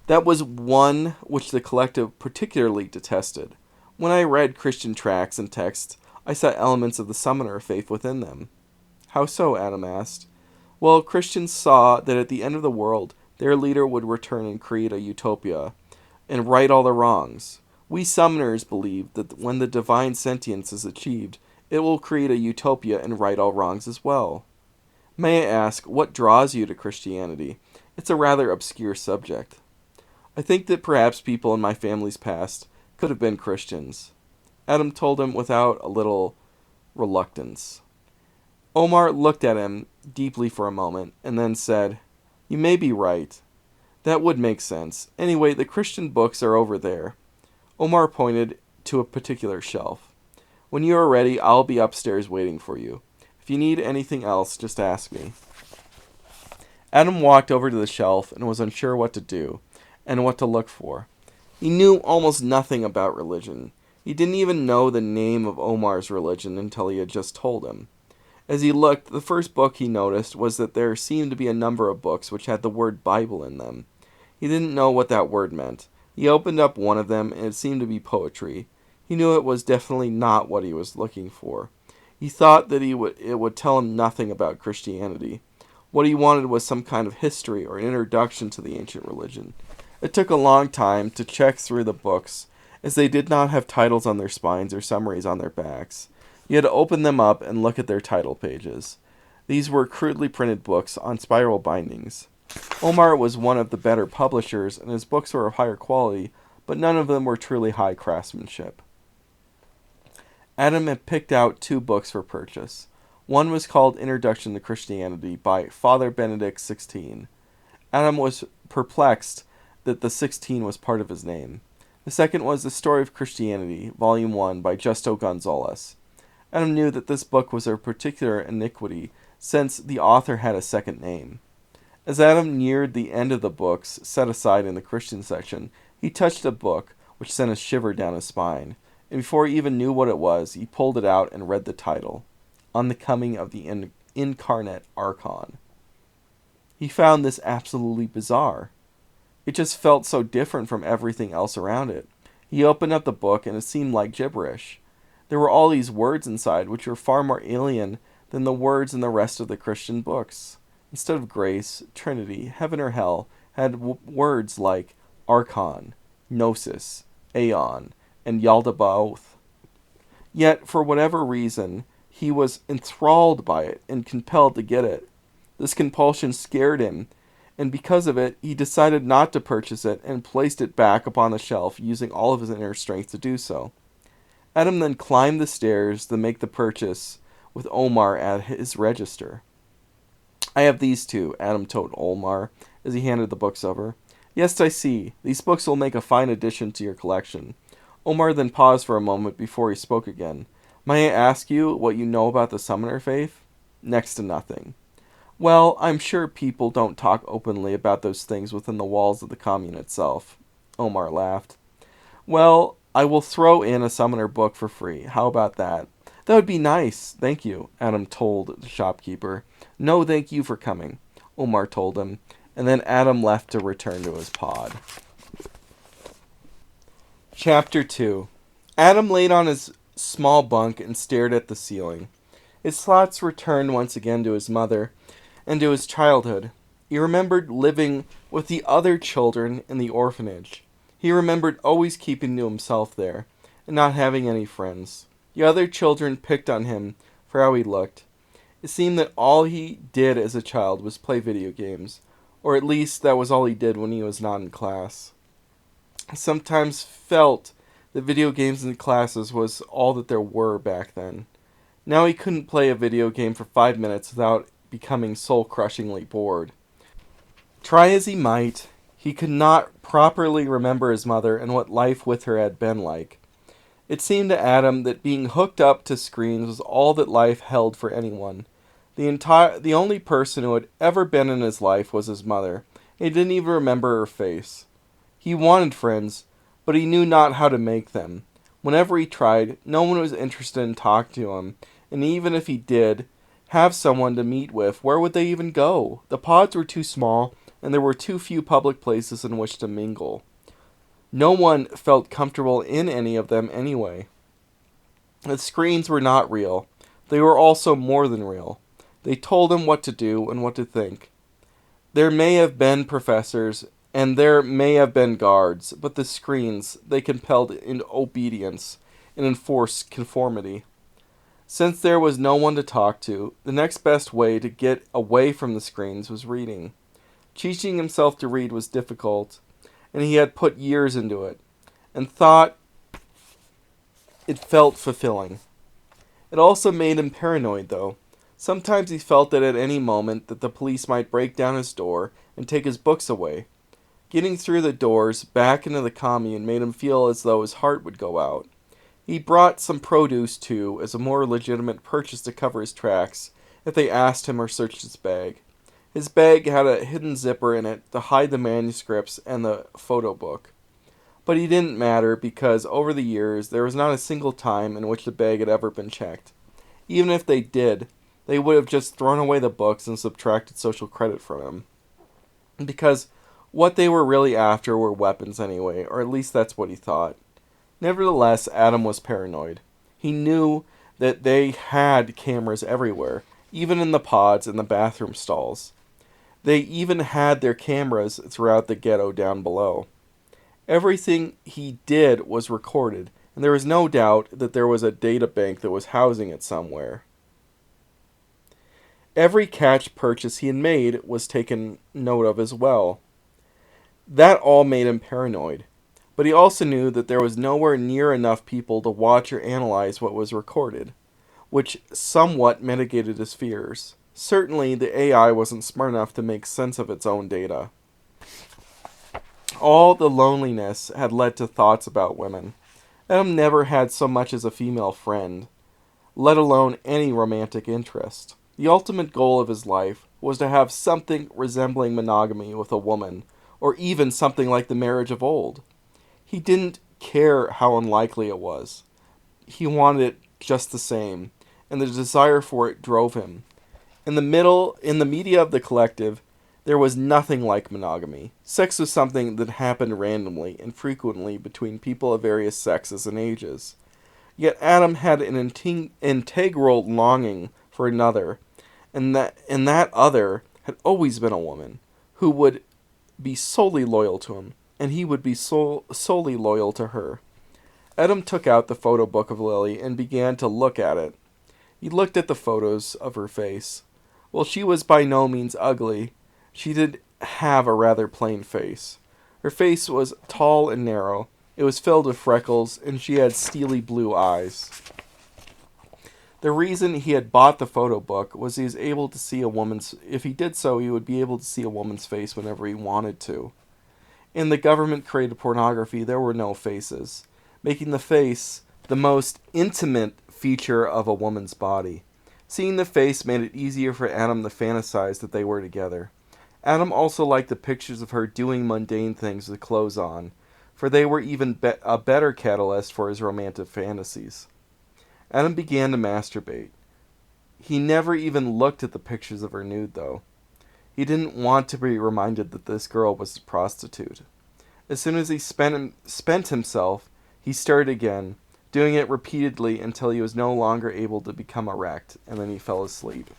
That was one which the collective particularly detested. When I read Christian tracts and texts, I saw elements of the summoner faith within them. "How so?" Adam asked. "Well, Christians saw that at the end of the world, their leader would return and create a utopia and right all the wrongs. We summoners believe that when the divine sentience is achieved, it will create a utopia and right all wrongs as well." "May I ask, what draws you to Christianity? It's a rather obscure subject." "I think that perhaps people in my family's past could have been Christians," Adam told him without a little reluctance. Omar looked at him deeply for a moment, and then said, "You may be right. That would make sense. Anyway, the Christian books are over there." Omar pointed to a particular shelf. "When you are ready, I'll be upstairs waiting for you. If you need anything else, just ask me." Adam walked over to the shelf and was unsure what to do, and what to look for. He knew almost nothing about religion. He didn't even know the name of Omar's religion until he had just told him. As he looked, the first book he noticed was that there seemed to be a number of books which had the word Bible in them. He didn't know what that word meant. He opened up one of them, and it seemed to be poetry. He knew it was definitely not what he was looking for. He thought that it would tell him nothing about Christianity. What he wanted was some kind of history or an introduction to the ancient religion. It took a long time to check through the books, as they did not have titles on their spines or summaries on their backs. You had to open them up and look at their title pages. These were crudely printed books on spiral bindings. Omar was one of the better publishers, and his books were of higher quality, but none of them were truly high craftsmanship. Adam had picked out 2 books for purchase. One was called Introduction to Christianity by Father Benedict XVI. Adam was perplexed that the 16 was part of his name. The second was The Story of Christianity, Volume 1 by Justo Gonzalez. Adam knew that this book was a particular iniquity, since the author had a second name. As Adam neared the end of the books set aside in the Christian section, he touched a book, which sent a shiver down his spine, and before he even knew what it was, he pulled it out and read the title, On the Coming of the Incarnate Archon. He found this absolutely bizarre. It just felt so different from everything else around it. He opened up the book, and it seemed like gibberish. There were all these words inside, which were far more alien than the words in the rest of the Christian books. Instead of grace, Trinity, heaven or hell, had words like Archon, Gnosis, Aeon, and Yaldabaoth. Yet, for whatever reason, he was enthralled by it and compelled to get it. This compulsion scared him, and because of it, he decided not to purchase it and placed it back upon the shelf, using all of his inner strength to do so. Adam then climbed the stairs to make the purchase with Omar at his register. "I have these 2, Adam told Omar as he handed the books over. "Yes, I see. These books will make a fine addition to your collection." Omar then paused for a moment before he spoke again. "May I ask you what you know about the Summoner faith?" "Next to nothing." "Well, I'm sure people don't talk openly about those things within the walls of the commune itself." Omar laughed. "Well, I will throw in a Summoner book for free. How about that?" "That would be nice, thank you," Adam told the shopkeeper. "No, thank you for coming," Omar told him, and then Adam left to return to his pod. Chapter 2. Adam laid on his small bunk and stared at the ceiling. His thoughts returned once again to his mother and to his childhood. He remembered living with the other children in the orphanage. He remembered always keeping to himself there, and not having any friends. The other children picked on him for how he looked. It seemed that all he did as a child was play video games, or at least that was all he did when he was not in class. He sometimes felt that video games in classes was all that there were back then. Now he couldn't play a video game for 5 minutes without becoming soul-crushingly bored. Try as he might, he could not properly remember his mother and what life with her had been like. It seemed to Adam that being hooked up to screens was all that life held for anyone. The only person who had ever been in his life was his mother. He didn't even remember her face. He wanted friends, but he knew not how to make them. Whenever he tried, no one was interested in talking to him, and even if he did have someone to meet with, where would they even go? The pods were too small, and there were too few public places in which to mingle. No one felt comfortable in any of them anyway. The screens were not real. They were also more than real. They told him what to do and what to think. There may have been professors, and there may have been guards, but the screens, they compelled in obedience and enforced conformity. Since there was no one to talk to, the next best way to get away from the screens was reading. Teaching himself to read was difficult, and he had put years into it, and thought it felt fulfilling. It also made him paranoid, though. Sometimes he felt that at any moment that the police might break down his door and take his books away. Getting through the doors back into the commune made him feel as though his heart would go out. He brought some produce, too, as a more legitimate purchase to cover his tracks if they asked him or searched his bag. His bag had a hidden zipper in it to hide the manuscripts and the photo book. But he didn't matter because over the years there was not a single time in which the bag had ever been checked. Even if they did, they would have just thrown away the books and subtracted social credit from him. Because what they were really after were weapons anyway, or at least that's what he thought. Nevertheless, Adam was paranoid. He knew that they had cameras everywhere, even in the pods and the bathroom stalls. They even had their cameras throughout the ghetto down below. Everything he did was recorded, and there was no doubt that there was a data bank that was housing it somewhere. Every cash purchase he had made was taken note of as well. That all made him paranoid. But he also knew that there was nowhere near enough people to watch or analyze what was recorded, which somewhat mitigated his fears. Certainly, the AI wasn't smart enough to make sense of its own data. All the loneliness had led to thoughts about women. Adam never had so much as a female friend, let alone any romantic interest. The ultimate goal of his life was to have something resembling monogamy with a woman, or even something like the marriage of old. He didn't care how unlikely it was. He wanted it just the same, and the desire for it drove him. In the media of the collective, there was nothing like monogamy. Sex was something that happened randomly and frequently between people of various sexes and ages. Yet Adam had an integral longing for another, and that other had always been a woman who would be solely loyal to him, and he would be solely loyal to her. Adam took out the photo book of Lily and began to look at it. He looked at the photos of her face. While she was by no means ugly, she did have a rather plain face. Her face was tall and narrow. It was filled with freckles, and she had steely blue eyes. The reason he had bought the photo book was he was able to see a woman's... If he did so, he would be able to see a woman's face whenever he wanted to. In the government-created pornography, there were no faces, making the face the most intimate feature of a woman's body. Seeing the face made it easier for Adam to fantasize that they were together. Adam also liked the pictures of her doing mundane things with clothes on, for they were even a better catalyst for his romantic fantasies. Adam began to masturbate. He never even looked at the pictures of her nude, though. He didn't want to be reminded that this girl was a prostitute. As soon as he spent himself, he started again, doing it repeatedly until he was no longer able to become erect, and then he fell asleep.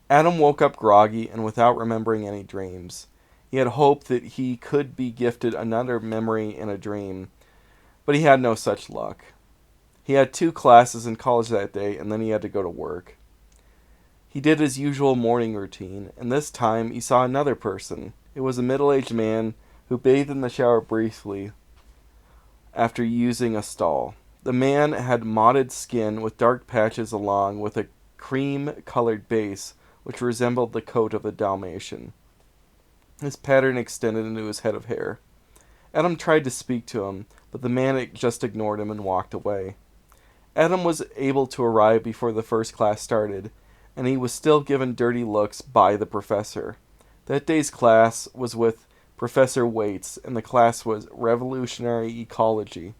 Adam woke up groggy and without remembering any dreams. He had hoped that he could be gifted another memory in a dream, but he had no such luck. He had 2 classes in college that day, and then he had to go to work. He did his usual morning routine, and this time he saw another person. It was a middle-aged man who bathed in the shower briefly after using a stall. The man had mottled skin with dark patches along with a cream-colored base which resembled the coat of a Dalmatian. His pattern extended into his head of hair. Adam tried to speak to him, but the man just ignored him and walked away. Adam was able to arrive before the first class started, and he was still given dirty looks by the professor. That day's class was with Professor Waits, and the class was Revolutionary Ecology.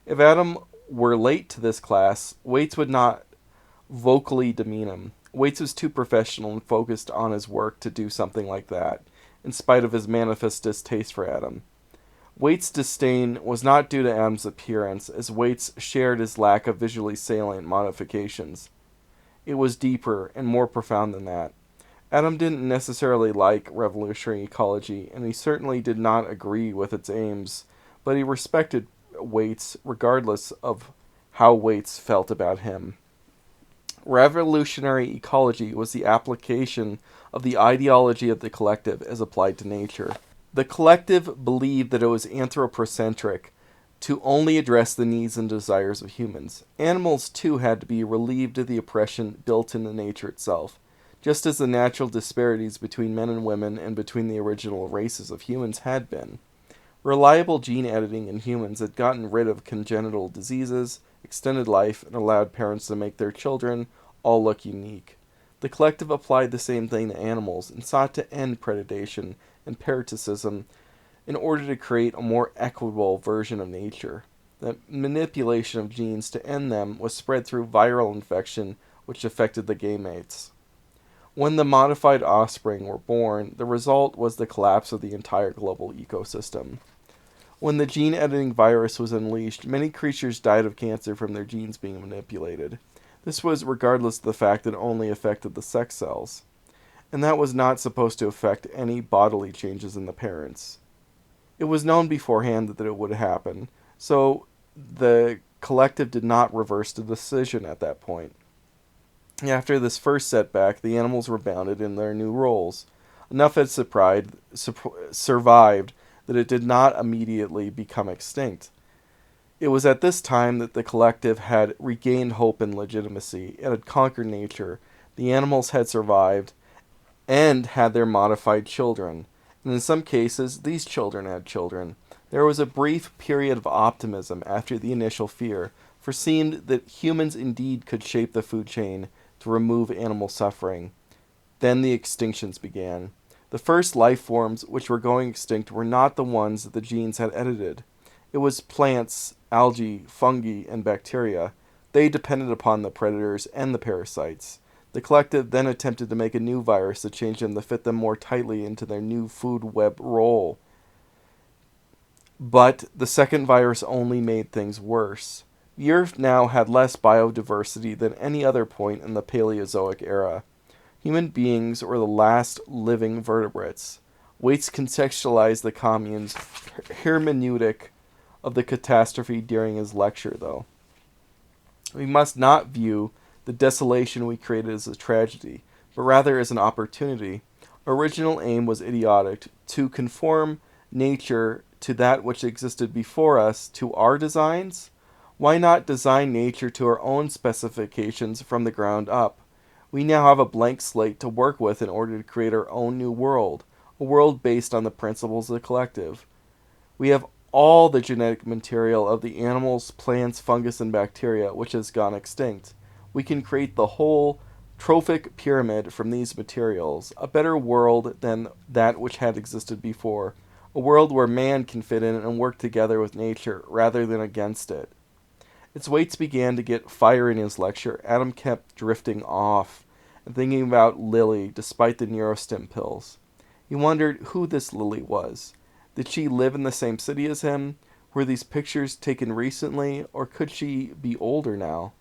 If Adam were late to this class, Waits would not vocally demean him. Waits was too professional and focused on his work to do something like that, in spite of his manifest distaste for Adam. Waits' disdain was not due to Adam's appearance, as Waits shared his lack of visually salient modifications. It was deeper and more profound than that. Adam didn't necessarily like revolutionary ecology, and he certainly did not agree with its aims, but he respected Waits regardless of how Waits felt about him. Revolutionary ecology was the application of the ideology of the collective as applied to nature. The collective believed that it was anthropocentric to only address the needs and desires of humans. Animals, too, had to be relieved of the oppression built into nature itself, just as the natural disparities between men and women and between the original races of humans had been. Reliable gene editing in humans had gotten rid of congenital diseases, extended life, and allowed parents to make their children all look unique. The collective applied the same thing to animals and sought to end predation and parasitism in order to create a more equitable version of nature. The manipulation of genes to end them was spread through viral infection, which affected the gametes. When the modified offspring were born, the result was the collapse of the entire global ecosystem. When the gene-editing virus was unleashed, many creatures died of cancer from their genes being manipulated. This was regardless of the fact that it only affected the sex cells, and that was not supposed to affect any bodily changes in the parents. It was known beforehand that it would happen, so the collective did not reverse the decision at that point. After this first setback, the animals rebounded in their new roles. Enough had survived that it did not immediately become extinct. It was at this time that the collective had regained hope and legitimacy. It had conquered nature. The animals had survived and had their modified children. And in some cases, these children had children. There was a brief period of optimism after the initial fear, for it seemed that humans indeed could shape the food chain to remove animal suffering. Then the extinctions began. The first life forms which were going extinct were not the ones that the genes had edited. It was plants, algae, fungi, and bacteria. They depended upon the predators and the parasites. The collective then attempted to make a new virus to change them to fit them more tightly into their new food web role. But the second virus only made things worse. The Earth now had less biodiversity than any other point in the Paleozoic era. Human beings were the last living vertebrates. Waits contextualized the commune's hermeneutic of the catastrophe during his lecture, though. We must not view the desolation we created as a tragedy, but rather as an opportunity. Our original aim was idiotic, to conform nature to that which existed before us, to our designs. Why not design nature to our own specifications from the ground up? We now have a blank slate to work with in order to create our own new world, a world based on the principles of the collective. We have all the genetic material of the animals, plants, fungus, and bacteria which has gone extinct. We can create the whole trophic pyramid from these materials, a better world than that which had existed before, a world where man can fit in and work together with nature rather than against it. As Waits began to get fire in his lecture, Adam kept drifting off and thinking about Lily despite the neurostim pills. He wondered who this Lily was. Did she live in the same city as him? Were these pictures taken recently, or could she be older now?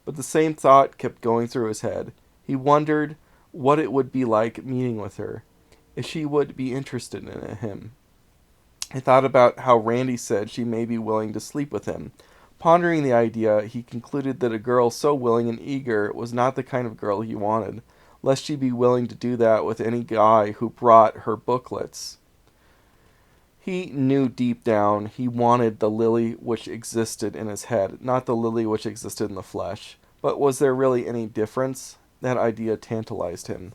But the same thought kept going through his head. He wondered what it would be like meeting with her, if she would be interested in him. He thought about how Randy said she may be willing to sleep with him. Pondering the idea, he concluded that a girl so willing and eager was not the kind of girl he wanted, lest she be willing to do that with any guy who brought her booklets. He knew deep down he wanted the Lily which existed in his head, not the Lily which existed in the flesh. But was there really any difference? That idea tantalized him.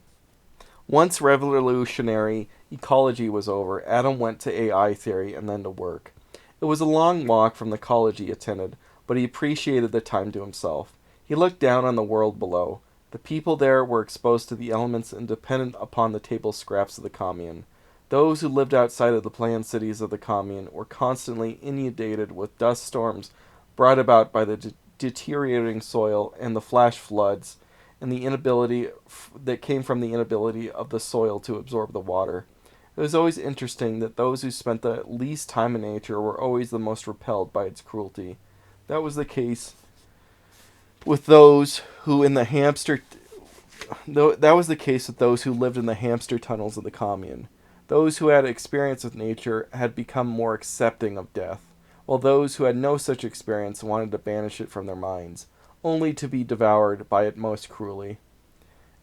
Once revolutionary ecology was over, Adam went to AI theory and then to work. It was a long walk from the college he attended, but he appreciated the time to himself. He looked down on the world below. The people there were exposed to the elements and dependent upon the table scraps of the commune. Those who lived outside of the planned cities of the commune were constantly inundated with dust storms brought about by the deteriorating soil and the flash floods, and the inability that came from the inability of the soil to absorb the water. It was always interesting that those who spent the least time in nature were always the most repelled by its cruelty. That was the case with those who in the hamster that was the case with those who lived in the hamster tunnels of the commune. Those who had experience with nature had become more accepting of death, while those who had no such experience wanted to banish it from their minds, only to be devoured by it most cruelly.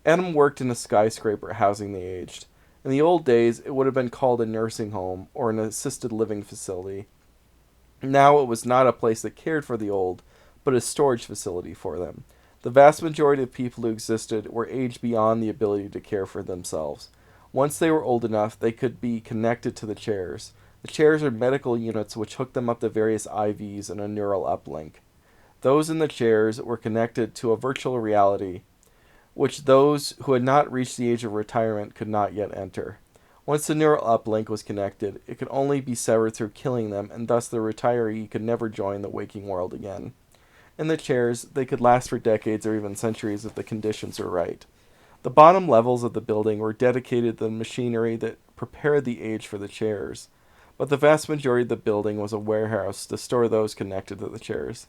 Adam worked in a skyscraper housing the aged. In the old days, it would have been called a nursing home or an assisted living facility. Now it was not a place that cared for the old, but a storage facility for them. The vast majority of people who existed were aged beyond the ability to care for themselves. Once they were old enough, they could be connected to the chairs. The chairs are medical units which hook them up to various IVs and a neural uplink. Those in the chairs were connected to a virtual reality, which those who had not reached the age of retirement could not yet enter. Once the neural uplink was connected, it could only be severed through killing them, and thus the retiree could never join the waking world again. In the chairs, they could last for decades or even centuries if the conditions were right. The bottom levels of the building were dedicated to the machinery that prepared the aged for the chairs, but the vast majority of the building was a warehouse to store those connected to the chairs.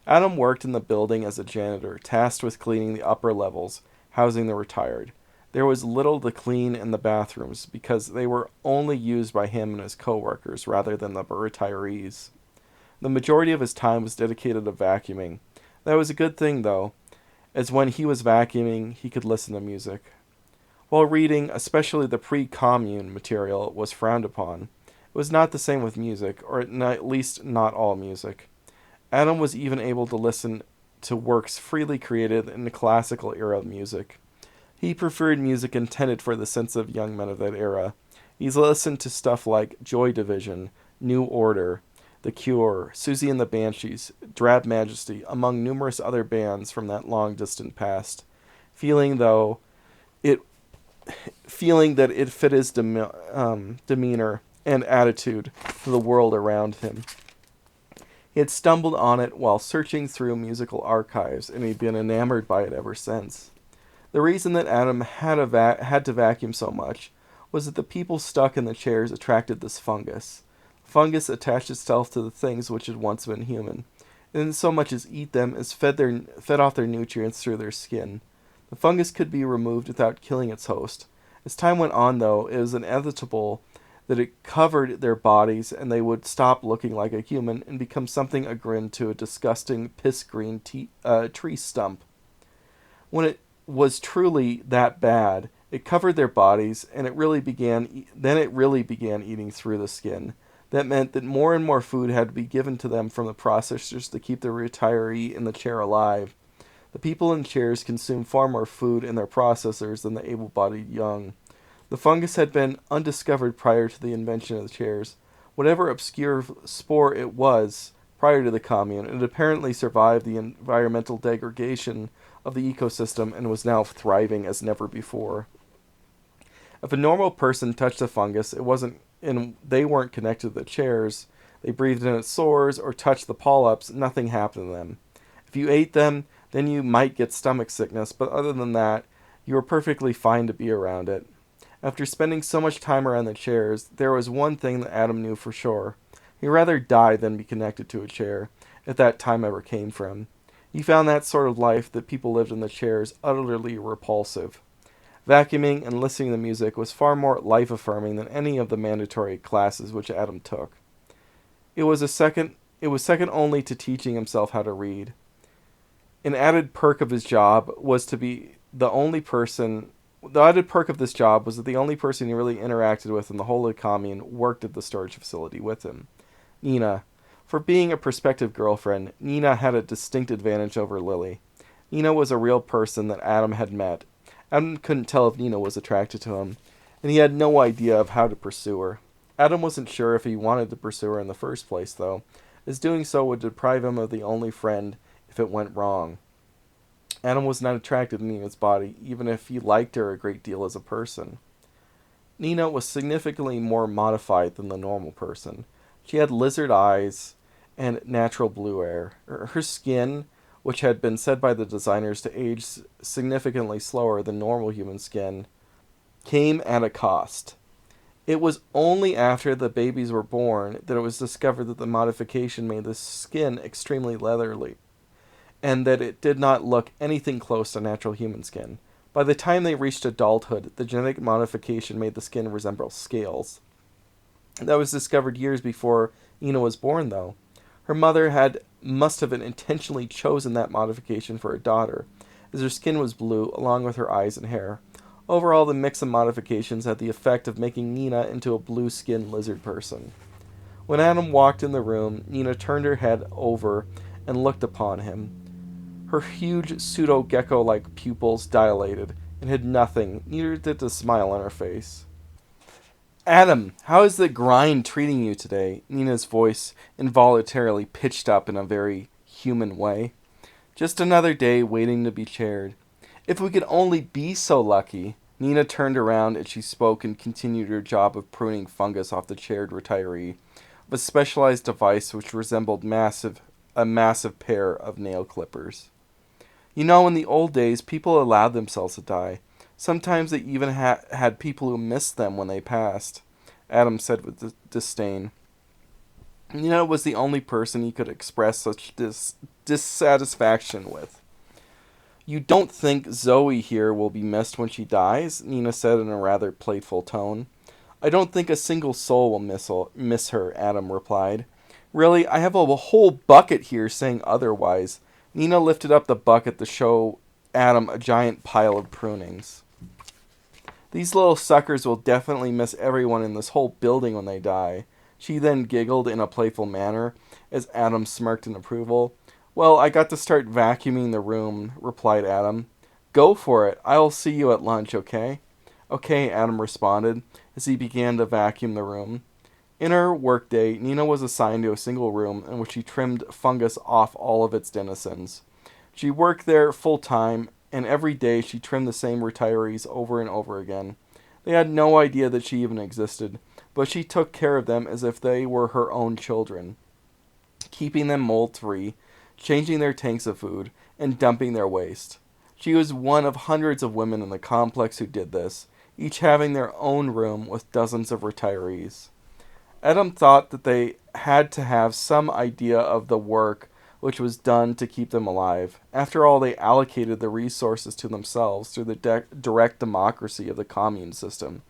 Adam worked in the building as a janitor, tasked with cleaning the upper levels, housing the retired. There was little to clean in the bathrooms because they were only used by him and his co-workers rather than the retirees. The majority of his time was dedicated to vacuuming. That was a good thing, though, as when he was vacuuming, he could listen to music. While reading, especially the pre-commune material, was frowned upon, it was not the same with music, or at least not all music. Adam was even able to listen to works freely created in the classical era of music. He preferred music intended for the sensitive young men of that era. He's listened to stuff like Joy Division, New Order, The Cure, Susie and the Banshees, Drab Majesty, among numerous other bands from that long distant past, feeling that it fit his demeanor and attitude to the world around him. He had stumbled on it while searching through musical archives, and he'd been enamored by it ever since. The reason that Adam had to vacuum so much was that the people stuck in the chairs attracted this fungus. Fungus attached itself to the things which had once been human, and didn't so much as eat them as fed off their nutrients through their skin. The fungus could be removed without killing its host. As time went on, though, it was inevitable that it covered their bodies and they would stop looking like a human and become something akin to a disgusting piss-green tree stump. When it was truly that bad, it covered their bodies and it really began eating through the skin. That meant that more and more food had to be given to them from the processors to keep the retiree in the chair alive. The people in chairs consumed far more food in their processors than the able-bodied young. The fungus had been undiscovered prior to the invention of the chairs. Whatever obscure spore it was prior to the commune, it apparently survived the environmental degradation of the ecosystem and was now thriving as never before. If a normal person touched the fungus, they weren't connected to the chairs, they breathed in its sores or touched the polyps, nothing happened to them. If you ate them, then you might get stomach sickness, but other than that, you were perfectly fine to be around it. After spending so much time around the chairs, there was one thing that Adam knew for sure. He'd rather die than be connected to a chair, if that time ever came for him. He found that sort of life that people lived in the chairs utterly repulsive. Vacuuming and listening to music was far more life-affirming than any of the mandatory classes which Adam took. It was second only to teaching himself how to read. An added perk of his job was that the only person he really interacted with in the whole of the commune worked at the storage facility with him. Nina. For being a prospective girlfriend, Nina had a distinct advantage over Lily. Nina was a real person that Adam had met. Adam couldn't tell if Nina was attracted to him, and he had no idea of how to pursue her. Adam wasn't sure if he wanted to pursue her in the first place, though, as doing so would deprive him of the only friend if it went wrong. Adam was not attracted to Nina's body, even if he liked her a great deal as a person. Nina was significantly more modified than the normal person. She had lizard eyes and natural blue hair. Her skin, which had been said by the designers to age significantly slower than normal human skin, came at a cost. It was only after the babies were born that it was discovered that the modification made the skin extremely leathery, and that it did not look anything close to natural human skin. By the time they reached adulthood, the genetic modification made the skin resemble scales. That was discovered years before Nina was born, though. Her mother must have intentionally chosen that modification for her daughter, as her skin was blue along with her eyes and hair. Overall, the mix of modifications had the effect of making Nina into a blue-skinned lizard person. When Adam walked in the room, Nina turned her head over and looked upon him. Her huge pseudo-gecko-like pupils dilated and hid nothing, neither did the smile on her face. "Adam, how is the grind treating you today?" Nina's voice involuntarily pitched up in a very human way. "Just another day waiting to be chaired. If we could only be so lucky." Nina turned around as she spoke and continued her job of pruning fungus off the chaired retiree, with a specialized device which resembled a massive pair of nail clippers. "You know, in the old days, people allowed themselves to die. Sometimes they even had people who missed them when they passed," Adam said with disdain. Nina was the only person he could express such dissatisfaction with. "You don't think Zoe here will be missed when she dies?" Nina said in a rather playful tone. "I don't think a single soul will miss her," Adam replied. "Really, I have a whole bucket here saying otherwise." Nina lifted up the bucket to show Adam a giant pile of prunings. "These little suckers will definitely miss everyone in this whole building when they die." She then giggled in a playful manner, as Adam smirked in approval. "Well, I got to start vacuuming the room," replied Adam. "Go for it. I'll see you at lunch, okay?" "Okay," Adam responded, as he began to vacuum the room. In her workday, Nina was assigned to a single room in which she trimmed fungus off all of its denizens. She worked there full-time, and every day she trimmed the same retirees over and over again. They had no idea that she even existed, but she took care of them as if they were her own children, keeping them mold-free, changing their tanks of food, and dumping their waste. She was one of hundreds of women in the complex who did this, each having their own room with dozens of retirees. Adam thought that they had to have some idea of the work which was done to keep them alive. After all, they allocated the resources to themselves through the direct democracy of the commune system.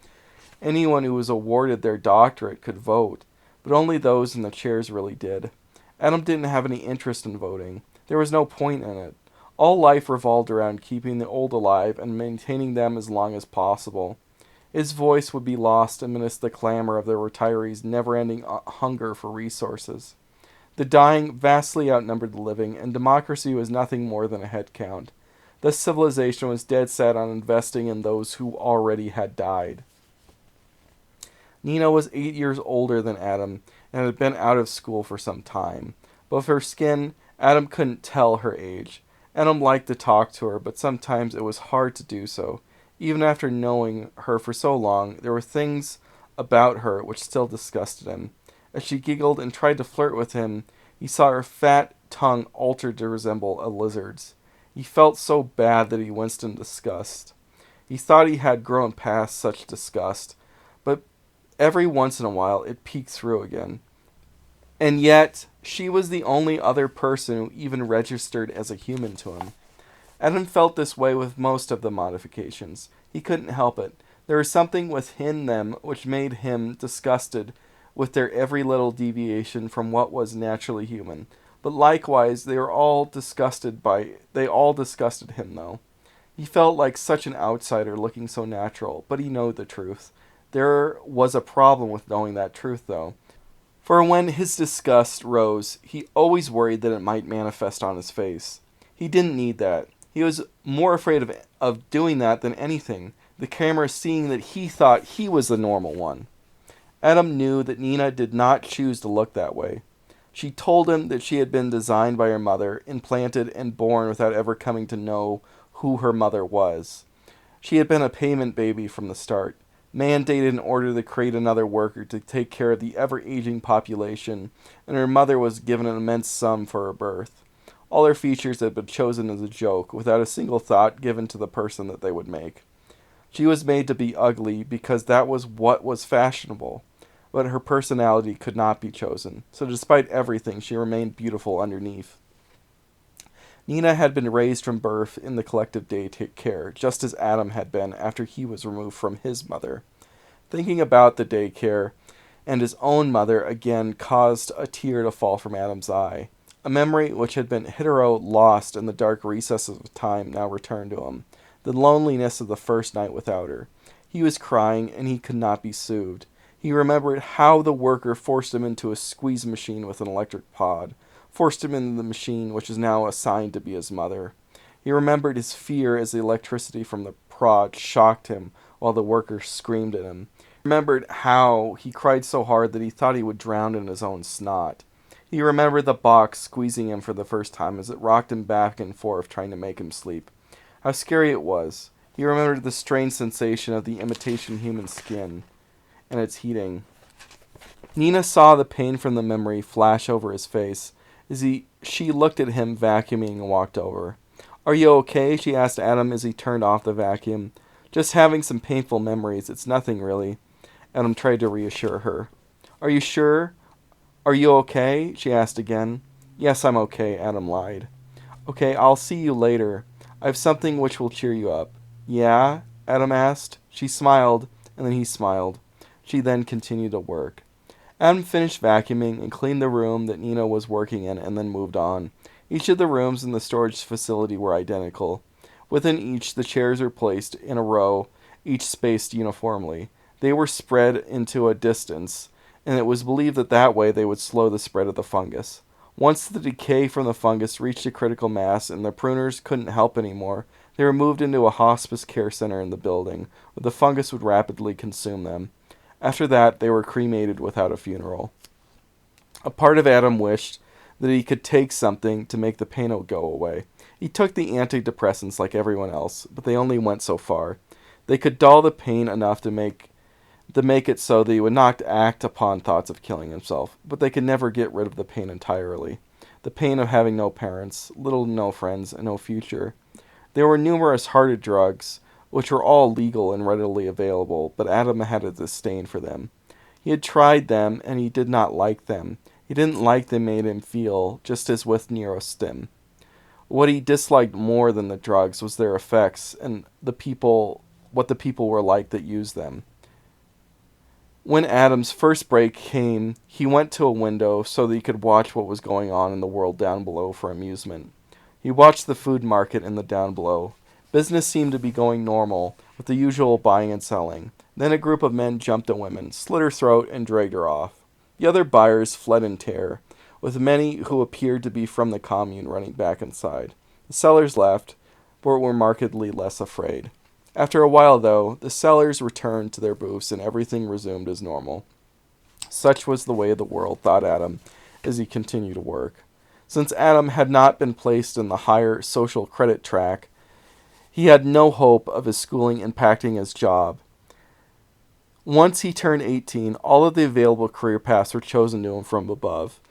Anyone who was awarded their doctorate could vote, but only those in the chairs really did. Adam didn't have any interest in voting. There was no point in it. All life revolved around keeping the old alive and maintaining them as long as possible. His voice would be lost amidst the clamor of the retirees' never-ending hunger for resources. The dying vastly outnumbered the living, and democracy was nothing more than a head count. Thus civilization was dead set on investing in those who already had died. Nina was 8 years older than Adam and had been out of school for some time. But with her skin, Adam couldn't tell her age. Adam liked to talk to her, but sometimes it was hard to do so. Even after knowing her for so long, there were things about her which still disgusted him. As she giggled and tried to flirt with him, he saw her fat tongue altered to resemble a lizard's. He felt so bad that he winced in disgust. He thought he had grown past such disgust, but every once in a while it peeked through again. And yet, she was the only other person who even registered as a human to him. Adam felt this way with most of the modifications. He couldn't help it. There was something within them which made him disgusted with their every little deviation from what was naturally human. But likewise, they all disgusted him, though. He felt like such an outsider looking so natural, but he knew the truth. There was a problem with knowing that truth, though. For when his disgust rose, he always worried that it might manifest on his face. He didn't need that. He was more afraid of doing that than anything, the camera seeing that he thought he was the normal one. Adam knew that Nina did not choose to look that way. She told him that she had been designed by her mother, implanted, and born without ever coming to know who her mother was. She had been a payment baby from the start, mandated in order to create another worker to take care of the ever-aging population, and her mother was given an immense sum for her birth. All her features had been chosen as a joke, without a single thought given to the person that they would make. She was made to be ugly because that was what was fashionable, but her personality could not be chosen, so despite everything, she remained beautiful underneath. Nina had been raised from birth in the collective daycare, just as Adam had been after he was removed from his mother. Thinking about the daycare and his own mother again caused a tear to fall from Adam's eye. A memory which had been hitherto lost in the dark recesses of time now returned to him. The loneliness of the first night without her. He was crying, and he could not be soothed. He remembered how the worker forced him into a squeeze machine with an electric pod, forced him into the machine which is now assigned to be his mother. He remembered his fear as the electricity from the prod shocked him while the worker screamed at him. He remembered how he cried so hard that he thought he would drown in his own snot. He remembered the box squeezing him for the first time as it rocked him back and forth trying to make him sleep. How scary it was. He remembered the strange sensation of the imitation human skin and its heating. Nina saw the pain from the memory flash over his face as she looked at him vacuuming and walked over. "Are you okay?" she asked Adam as he turned off the vacuum. "Just having some painful memories. It's nothing really." Adam tried to reassure her. "Are you sure? Are you okay?" she asked again. "Yes, I'm okay," Adam lied. "Okay, I'll see you later. I have something which will cheer you up." "Yeah?" Adam asked. She smiled, and then he smiled. She then continued to work. Adam finished vacuuming and cleaned the room that Nina was working in and then moved on. Each of the rooms in the storage facility were identical. Within each, the chairs were placed in a row, each spaced uniformly. They were spread into a distance, and it was believed that that way they would slow the spread of the fungus. Once the decay from the fungus reached a critical mass and the pruners couldn't help anymore, they were moved into a hospice care center in the building, where the fungus would rapidly consume them. After that, they were cremated without a funeral. A part of Adam wished that he could take something to make the pain go away. He took the antidepressants like everyone else, but they only went so far. They could dull the pain enough to make it so that he would not act upon thoughts of killing himself, but they could never get rid of the pain entirely. The pain of having no parents, little to no friends, and no future. There were numerous harder drugs, which were all legal and readily available, but Adam had a disdain for them. He had tried them, and he did not like them. He didn't like they made him feel, just as with Neurostim. What he disliked more than the drugs was their effects and what the people were like that used them. When Adam's first break came, he went to a window so that he could watch what was going on in the world down below for amusement. He watched the food market in the down below. Business seemed to be going normal, with the usual buying and selling. Then a group of men jumped a woman, slit her throat, and dragged her off. The other buyers fled in terror, with many who appeared to be from the commune running back inside. The sellers left, but were markedly less afraid. After a while, though, the sellers returned to their booths and everything resumed as normal. Such was the way of the world, thought Adam, as he continued to work. Since Adam had not been placed in the higher social credit track, he had no hope of his schooling impacting his job. Once he turned 18, all of the available career paths were chosen to him from above.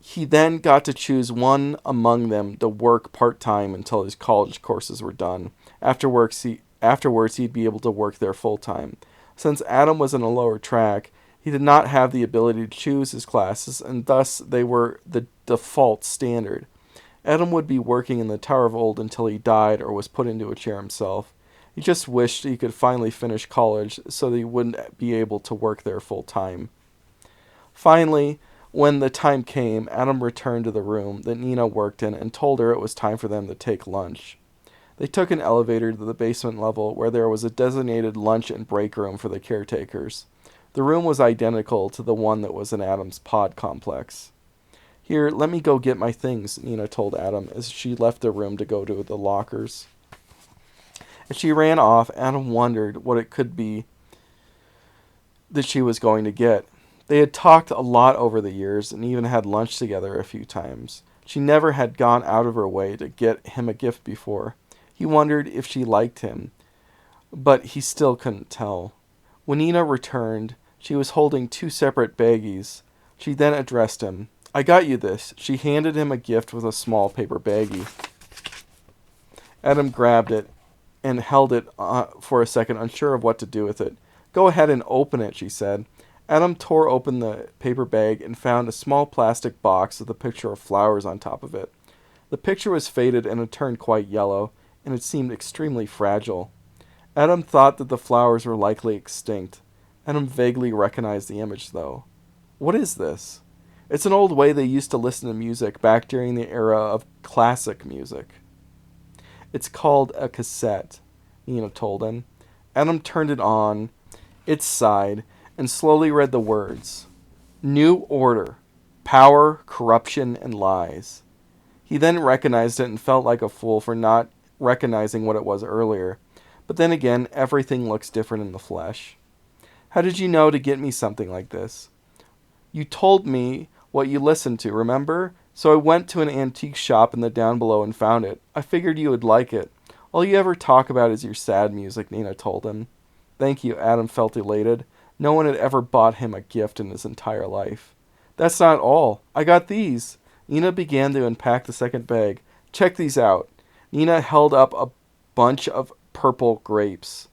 He then got to choose one among them to work part-time until his college courses were done. Afterwards, he'd be able to work there full-time. Since Adam was in a lower track, he did not have the ability to choose his classes, and thus they were the default standard. Adam would be working in the Tower of Old until he died or was put into a chair himself. He just wished he could finally finish college so that he wouldn't be able to work there full-time. Finally, when the time came, Adam returned to the room that Nina worked in and told her it was time for them to take lunch. They took an elevator to the basement level where there was a designated lunch and break room for the caretakers. The room was identical to the one that was in Adam's pod complex. "Here, let me go get my things," Nina told Adam as she left the room to go to the lockers. As she ran off, Adam wondered what it could be that she was going to get. They had talked a lot over the years and even had lunch together a few times. She never had gone out of her way to get him a gift before. He wondered if she liked him, but he still couldn't tell. When Nina returned, she was holding two separate baggies. She then addressed him. "I got you this." She handed him a gift with a small paper baggie. Adam grabbed it and held it for a second, unsure of what to do with it. "Go ahead and open it," she said. Adam tore open the paper bag and found a small plastic box with a picture of flowers on top of it. The picture was faded and had turned quite yellow, and it seemed extremely fragile. Adam thought that the flowers were likely extinct. Adam vaguely recognized the image, though. What is this? It's an old way they used to listen to music back during the era of classic music. It's called a cassette, Nina told him. Adam turned it on, its side, and slowly read the words. New order. Power, corruption, and lies. He then recognized it and felt like a fool for not recognizing what it was earlier. But then again, everything looks different in the flesh. "How did you know to get me something like this?" "You told me what you listened to, remember? So I went to an antique shop in the down below and found it. I figured you would like it. All you ever talk about is your sad music," Nina told him. "Thank you," Adam felt elated. No one had ever bought him a gift in his entire life. "That's not all. I got these." Nina began to unpack the second bag. "Check these out." Nina held up a bunch of purple grapes.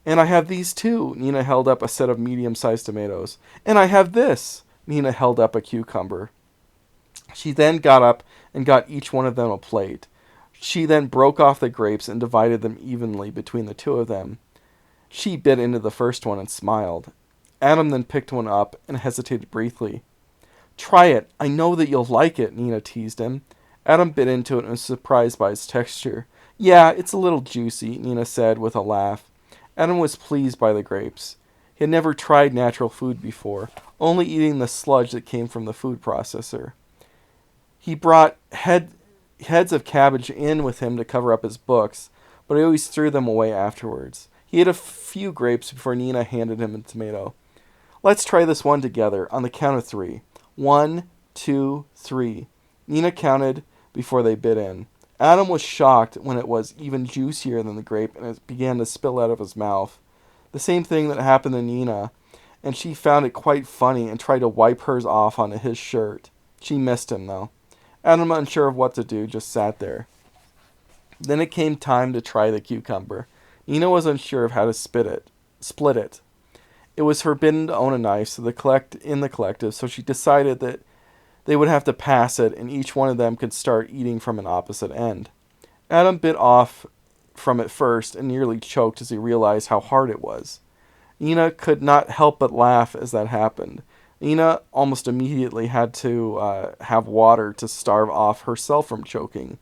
"And I have these too." Nina held up a set of medium-sized tomatoes. "And I have this." Nina held up a cucumber. She then got up and got each one of them a plate. She then broke off the grapes and divided them evenly between the two of them. She bit into the first one and smiled. Adam then picked one up and hesitated briefly. "Try it. I know that you'll like it," Nina teased him. Adam bit into it and was surprised by its texture. "Yeah, it's a little juicy," Nina said with a laugh. Adam was pleased by the grapes. He had never tried natural food before, only eating the sludge that came from the food processor. He brought heads of cabbage in with him to cover up his books, but he always threw them away afterwards. He ate a few grapes before Nina handed him a tomato. "Let's try this one together, on the count of 3. 1, 2, 3. Nina counted before they bit in. Adam was shocked when it was even juicier than the grape and it began to spill out of his mouth. The same thing that happened to Nina, and she found it quite funny and tried to wipe hers off onto his shirt. She missed him, though. Adam, unsure of what to do, just sat there. Then it came time to try the cucumber. Nina was unsure of how to split it. It was forbidden to own a knife in the collective, so she decided that they would have to pass it, and each one of them could start eating from an opposite end. Adam bit off from it first and nearly choked as he realized how hard it was. Nina could not help but laugh as that happened. Nina almost immediately had to have water to starve off herself from choking.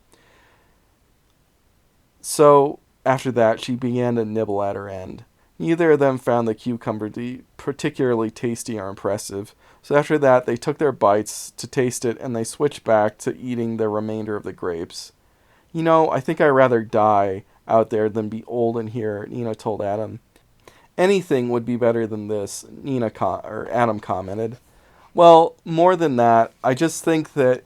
So, after that, she began to nibble at her end. Neither of them found the cucumber to be particularly tasty or impressive, so after that they took their bites to taste it and they switched back to eating the remainder of the grapes. "You know, I think I'd rather die out there than be old in here," Nina told Adam. "Anything would be better than this," Adam commented. "Well, more than that, I just think that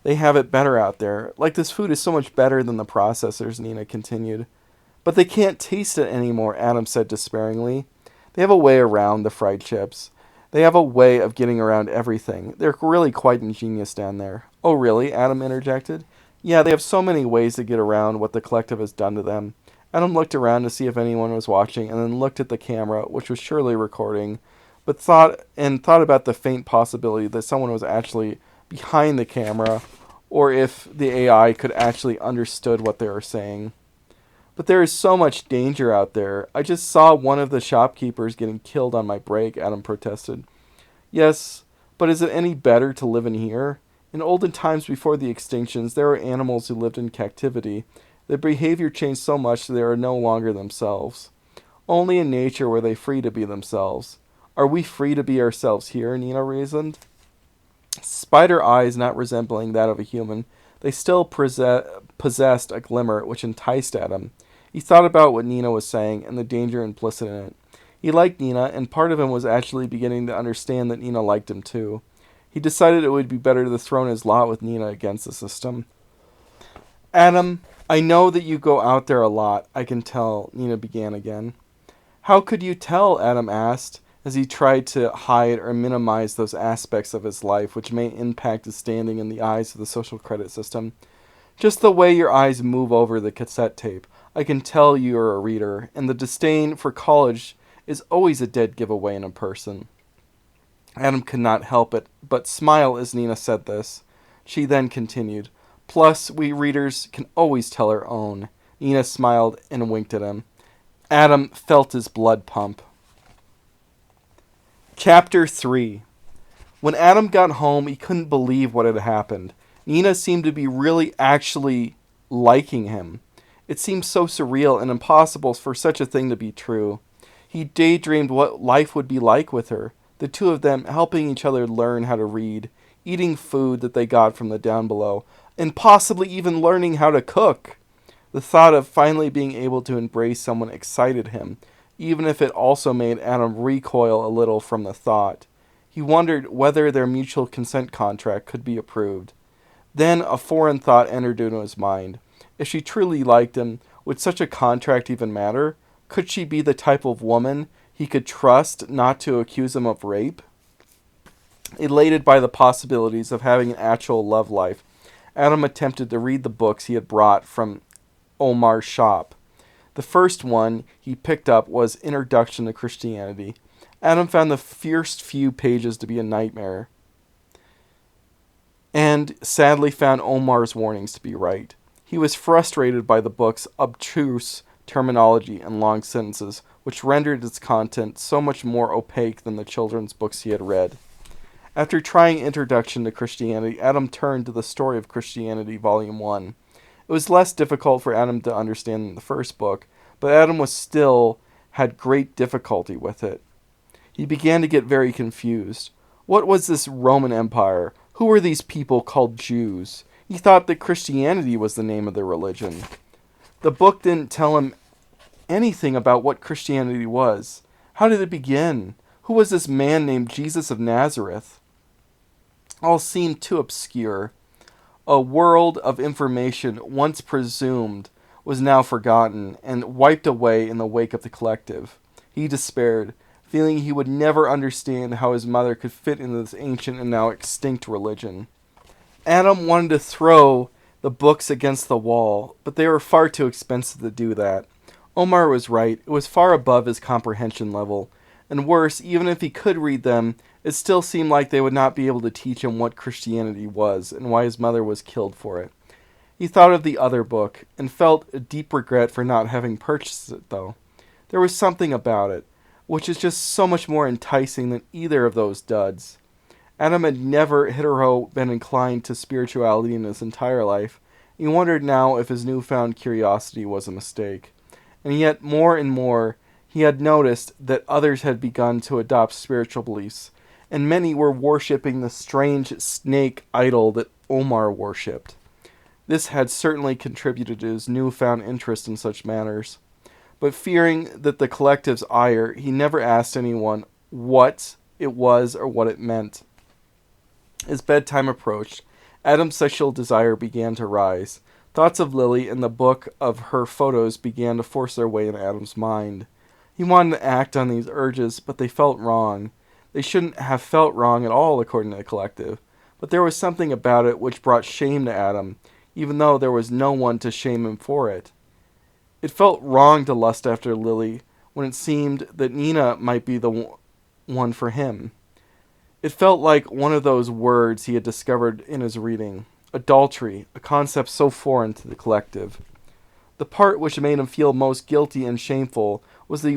they have it better out there. Like, this food is so much better than the processors," Nina continued. "But they can't taste it anymore," Adam said despairingly. "They have a way around the fried chips. They have a way of getting around everything. They're really quite ingenious down there." "Oh, really?" Adam interjected. "Yeah, they have so many ways to get around what the collective has done to them." Adam looked around to see if anyone was watching and then looked at the camera, which was surely recording, but thought about the faint possibility that someone was actually behind the camera, or if the AI could actually understood what they were saying. "But there is so much danger out there. I just saw one of the shopkeepers getting killed on my break," Adam protested. "Yes, but is it any better to live in here? In olden times before the extinctions, there were animals who lived in captivity. Their behavior changed so much that they are no longer themselves. Only in nature were they free to be themselves. Are we free to be ourselves here?" Nina reasoned. Spider eyes not resembling that of a human, they still possessed a glimmer which enticed Adam. He thought about what Nina was saying and the danger implicit in it. He liked Nina, and part of him was actually beginning to understand that Nina liked him too. He decided it would be better to throw in his lot with Nina against the system. Adam, I know that you go out there a lot, I can tell, Nina began again. How could you tell? Adam asked, as he tried to hide or minimize those aspects of his life which may impact his standing in the eyes of the social credit system. Just the way your eyes move over the cassette tape. I can tell you're a reader, and the disdain for college is always a dead giveaway in a person. Adam could not help it but smile as Nina said this. She then continued, Plus, we readers can always tell our own. Nina smiled and winked at him. Adam felt his blood pump. Chapter 3. When Adam got home, he couldn't believe what had happened. Nina seemed to be really actually liking him. It seemed so surreal and impossible for such a thing to be true. He daydreamed what life would be like with her, the two of them helping each other learn how to read, eating food that they got from the down below, and possibly even learning how to cook. The thought of finally being able to embrace someone excited him, even if it also made Adam recoil a little from the thought. He wondered whether their mutual consent contract could be approved. Then a foreign thought entered into his mind. If she truly liked him, would such a contract even matter? Could she be the type of woman he could trust not to accuse him of rape? Elated by the possibilities of having an actual love life, Adam attempted to read the books he had brought from Omar's shop. The first one he picked up was Introduction to Christianity. Adam found the first few pages to be a nightmare, and sadly found Omar's warnings to be right. He was frustrated by the book's obtuse terminology and long sentences, which rendered its content so much more opaque than the children's books he had read. After trying Introduction to Christianity, Adam turned to the Story of Christianity, Volume 1. It was less difficult for Adam to understand than the first book, but Adam had great difficulty with it. He began to get very confused. What was this Roman Empire? Who were these people called Jews? He thought that Christianity was the name of their religion. The book didn't tell him anything about what Christianity was. How did it begin? Who was this man named Jesus of Nazareth? All seemed too obscure. A world of information once presumed was now forgotten and wiped away in the wake of the collective. He despaired, feeling he would never understand how his mother could fit into this ancient and now extinct religion. Adam wanted to throw the books against the wall, but they were far too expensive to do that. Omar was right. It was far above his comprehension level. And worse, even if he could read them, it still seemed like they would not be able to teach him what Christianity was and why his mother was killed for it. He thought of the other book and felt a deep regret for not having purchased it, though. There was something about it, which is just so much more enticing than either of those duds. Adam had never hitherto been inclined to spirituality in his entire life. He wondered now if his newfound curiosity was a mistake. And yet, more and more, he had noticed that others had begun to adopt spiritual beliefs, and many were worshipping the strange snake idol that Omar worshipped. This had certainly contributed to his newfound interest in such matters. But fearing that the collective's ire, he never asked anyone what it was or what it meant. As bedtime approached, Adam's sexual desire began to rise. Thoughts of Lily and the book of her photos began to force their way into Adam's mind. He wanted to act on these urges, but they felt wrong. They shouldn't have felt wrong at all, according to the collective. But there was something about it which brought shame to Adam, even though there was no one to shame him for it. It felt wrong to lust after Lily when it seemed that Nina might be the one for him. It felt like one of those words he had discovered in his reading. Adultery, a concept so foreign to the collective. The part which made him feel most guilty and shameful was that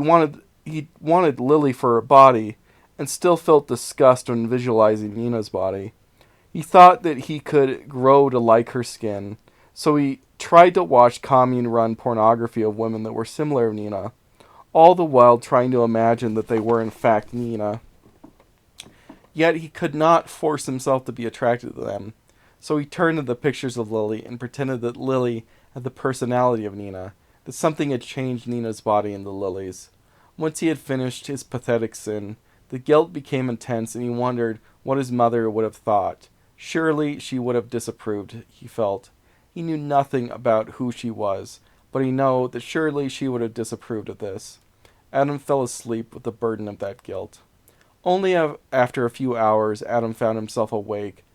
he wanted Lily for her body, and still felt disgust when visualizing Nina's body. He thought that he could grow to like her skin, so he tried to watch commune-run pornography of women that were similar to Nina, all the while trying to imagine that they were in fact Nina. Yet he could not force himself to be attracted to them, so he turned to the pictures of Lily and pretended that Lily had the personality of Nina, that something had changed Nina's body into Lily's. Once he had finished his pathetic sin, the guilt became intense, and he wondered what his mother would have thought. Surely she would have disapproved, he felt. He knew nothing about who she was, but he knew that surely she would have disapproved of this. Adam fell asleep with the burden of that guilt. Only after a few hours, Adam found himself awake,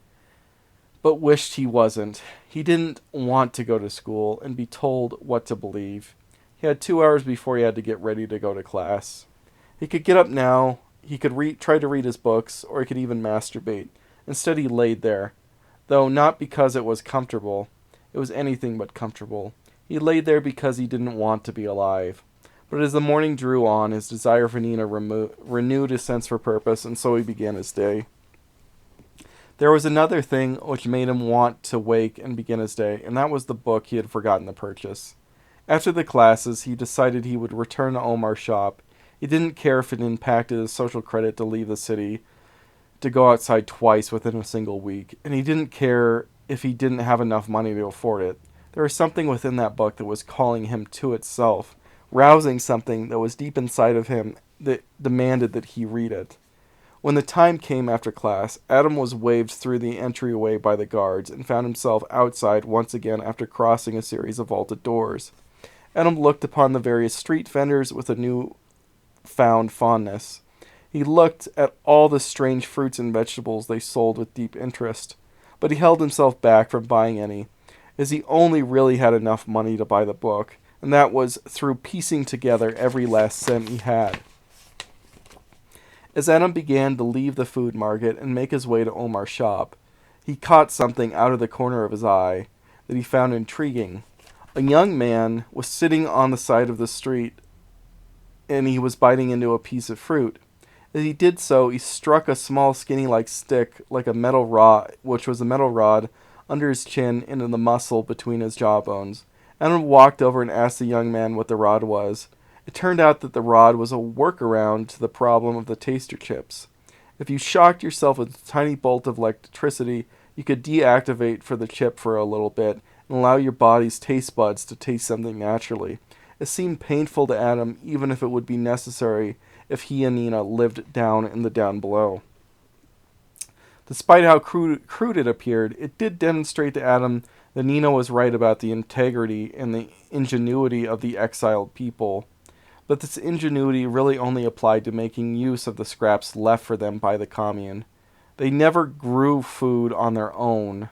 but wished he wasn't. He didn't want to go to school and be told what to believe. He had 2 hours before he had to get ready to go to class. He could get up now, he could try to read his books, or he could even masturbate. Instead he laid there, though not because it was comfortable. It was anything but comfortable. He laid there because he didn't want to be alive. But as the morning drew on, his desire for Nina renewed his sense for purpose, and so he began his day. There was another thing which made him want to wake and begin his day, and that was the book he had forgotten to purchase. After the classes, he decided he would return to Omar's shop. He didn't care if it impacted his social credit to leave the city, to go outside twice within a single week, and he didn't care if he didn't have enough money to afford it. There was something within that book that was calling him to itself, rousing something that was deep inside of him that demanded that he read it. When the time came after class, Adam was waved through the entryway by the guards and found himself outside once again after crossing a series of vaulted doors. Adam looked upon the various street vendors with a new-found fondness. He looked at all the strange fruits and vegetables they sold with deep interest, but he held himself back from buying any, as he only really had enough money to buy the book, and that was through piecing together every last cent he had. As Adam began to leave the food market and make his way to Omar's shop, he caught something out of the corner of his eye that he found intriguing. A young man was sitting on the side of the street, and he was biting into a piece of fruit. As he did so, he struck a small skinny-like stick, which was a metal rod, under his chin into the muscle between his jawbones. Adam walked over and asked the young man what the rod was. It turned out that the rod was a workaround to the problem of the taster chips. If you shocked yourself with a tiny bolt of electricity, you could deactivate for the chip for a little bit and allow your body's taste buds to taste something naturally. It seemed painful to Adam, even if it would be necessary if he and Nina lived down in the down below. Despite how crude it appeared, it did demonstrate to Adam that Nina was right about the integrity and the ingenuity of the exiled people. But this ingenuity really only applied to making use of the scraps left for them by the commune. They never grew food on their own,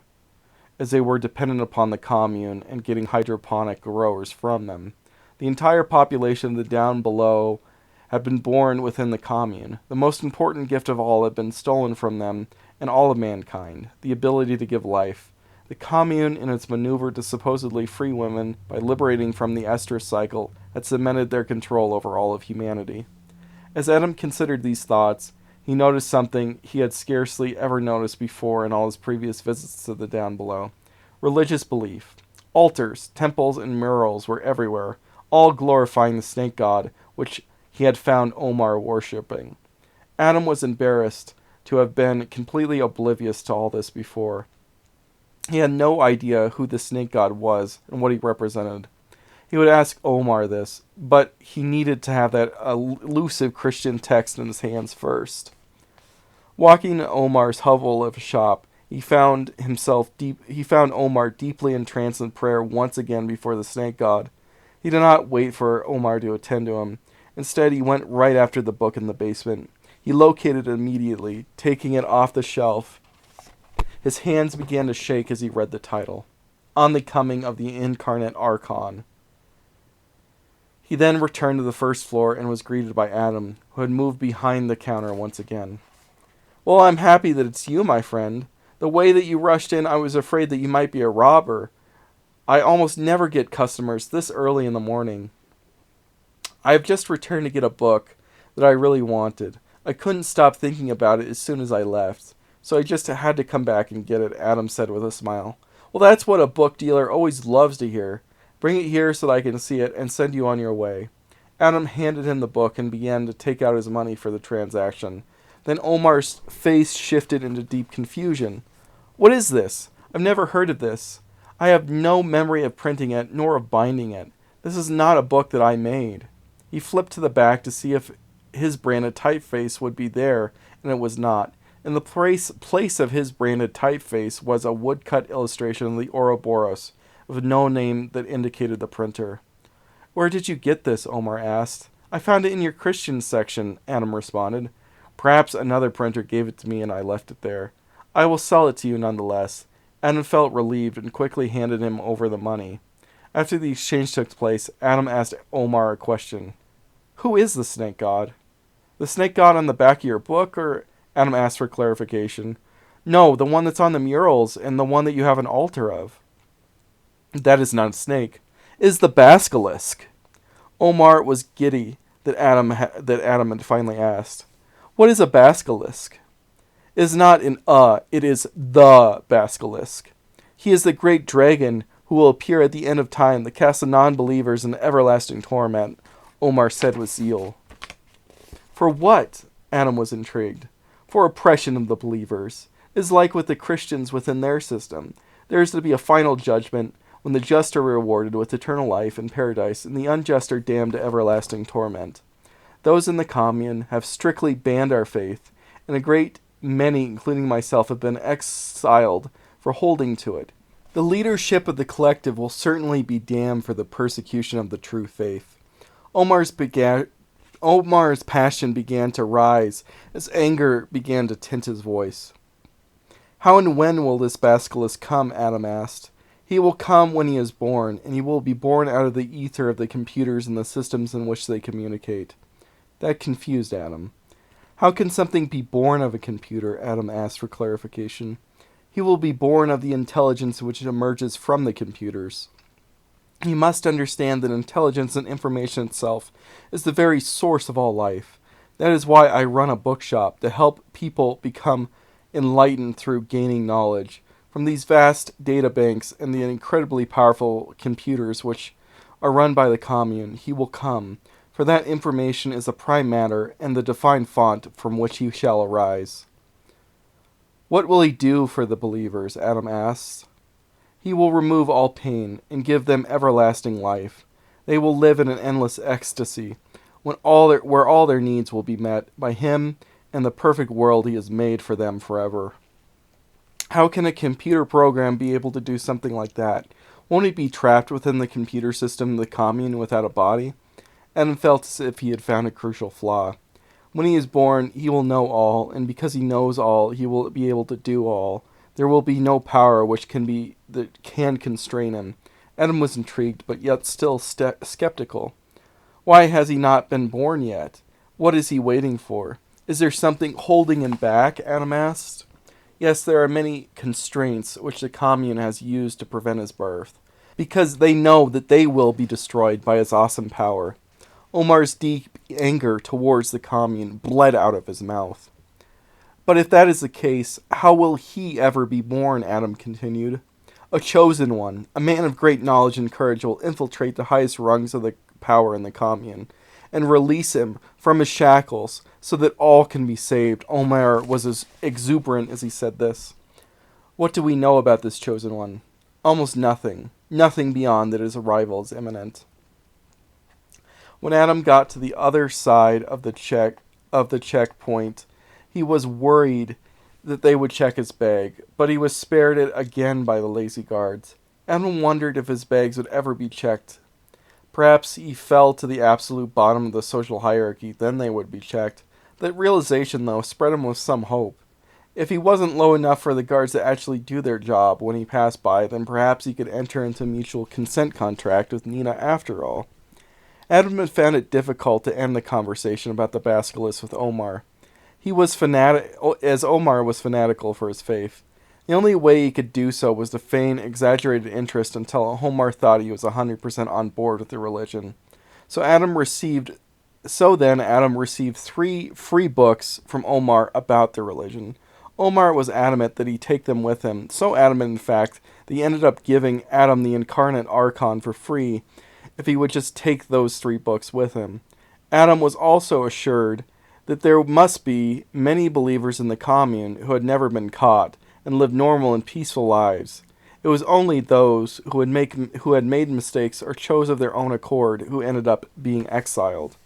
as they were dependent upon the commune and getting hydroponic growers from them. The entire population of the down below had been born within the commune. The most important gift of all had been stolen from them and all of mankind, the ability to give life. The commune, in its maneuver to supposedly free women by liberating from the estrus cycle, had cemented their control over all of humanity. As Adam considered these thoughts, he noticed something he had scarcely ever noticed before in all his previous visits to the down below. Religious belief. Altars, temples, and murals were everywhere, all glorifying the snake god, which he had found Omar worshipping. Adam was embarrassed to have been completely oblivious to all this before. He had no idea who the snake god was and what he represented. He would ask Omar this, but he needed to have that elusive Christian text in his hands first. Walking to Omar's hovel of a shop, he found Omar deeply entranced in prayer once again before the snake god. He did not wait for Omar to attend to him. Instead, he went right after the book in the basement. He located it immediately, taking it off the shelf. His hands began to shake as he read the title, On the Coming of the Incarnate Archon. He then returned to the first floor and was greeted by Adam, who had moved behind the counter once again. "Well, I'm happy that it's you, my friend. The way that you rushed in, I was afraid that you might be a robber. I almost never get customers this early in the morning. I have just returned to get a book that I really wanted. I couldn't stop thinking about it as soon as I left, so I just had to come back and get it," Adam said with a smile. "Well, that's what a book dealer always loves to hear. Bring it here so that I can see it and send you on your way." Adam handed him the book and began to take out his money for the transaction. Then Omar's face shifted into deep confusion. "What is this? I've never heard of this. I have no memory of printing it, nor of binding it. This is not a book that I made." He flipped to the back to see if his branded typeface would be there, and it was not. In the place of his branded typeface was a woodcut illustration of the Ouroboros, with no name that indicated the printer. "Where did you get this?" Omar asked. "I found it in your Christian section," Adam responded. "Perhaps another printer gave it to me and I left it there. I will sell it to you nonetheless." Adam felt relieved and quickly handed him over the money. After the exchange took place, Adam asked Omar a question. "Who is the snake god?" "The snake god on the back of your book, or?" Adam asked for clarification. "No, the one that's on the murals and the one that you have an altar of." "That is not a snake. It is the basilisk." Omar was giddy that Adam had finally asked. "What is a basilisk?" "It is not it is the basilisk. He is the great dragon who will appear at the end of time that casts the non-believers in everlasting torment," Omar said with zeal. "For what?" Adam was intrigued. "For oppression of the believers. It is like with the Christians within their system. There is to be a final judgment, when the just are rewarded with eternal life in paradise, and the unjust are damned to everlasting torment. Those in the commune have strictly banned our faith, and a great many, including myself, have been exiled for holding to it. The leadership of the collective will certainly be damned for the persecution of the true faith." Omar's passion began to rise as anger began to tint his voice. "How and when will this basilisk come?" Adam asked. "He will come when he is born, and he will be born out of the ether of the computers and the systems in which they communicate." That confused Adam. "How can something be born of a computer?" Adam asked for clarification. "He will be born of the intelligence which emerges from the computers. You must understand that intelligence and information itself is the very source of all life. That is why I run a bookshop, to help people become enlightened through gaining knowledge. From these vast data banks and the incredibly powerful computers which are run by the commune, he will come, for that information is the prime matter and the defined font from which he shall arise." "What will he do for the believers?" Adam asked. "He will remove all pain and give them everlasting life. They will live in an endless ecstasy, where all their needs will be met by him and the perfect world he has made for them forever." "How can a computer program be able to do something like that? Won't it be trapped within the computer system of the commune without a body?" Adam felt as if he had found a crucial flaw. "When he is born, he will know all, and because he knows all, he will be able to do all. There will be no power that can constrain him." Adam was intrigued, but yet still skeptical. "Why has he not been born yet? What is he waiting for? Is there something holding him back?" Adam asked. "Yes, there are many constraints which the commune has used to prevent his birth, because they know that they will be destroyed by his awesome power." Omar's deep anger towards the commune bled out of his mouth. "But if that is the case, how will he ever be born?" Adam continued. "A chosen one, a man of great knowledge and courage, will infiltrate the highest rungs of the power in the commune, and release him from his shackles, so that all can be saved." Omar was as exuberant as he said this. "What do we know about this chosen one?" "Almost nothing. Nothing beyond that his arrival is imminent." When Adam got to the other side of the checkpoint, he was worried that they would check his bag, but he was spared it again by the lazy guards. Adam wondered if his bags would ever be checked. Perhaps he fell to the absolute bottom of the social hierarchy, then they would be checked. That realization, though, spread him with some hope. If he wasn't low enough for the guards to actually do their job when he passed by, then perhaps he could enter into a mutual consent contract with Nina after all. Adam had found it difficult to end the conversation about the basilisk with Omar. Omar was fanatical for his faith. The only way he could do so was to feign exaggerated interest until Omar thought he was 100% on board with the religion. So Adam received 3 free books from Omar about the religion. Omar was adamant that he take them with him, so adamant in fact that he ended up giving Adam the Incarnate Archon for free if he would just take those 3 books with him. Adam was also assured that there must be many believers in the commune who had never been caught and lived normal and peaceful lives. It was only those who had made mistakes or chose of their own accord who ended up being exiled.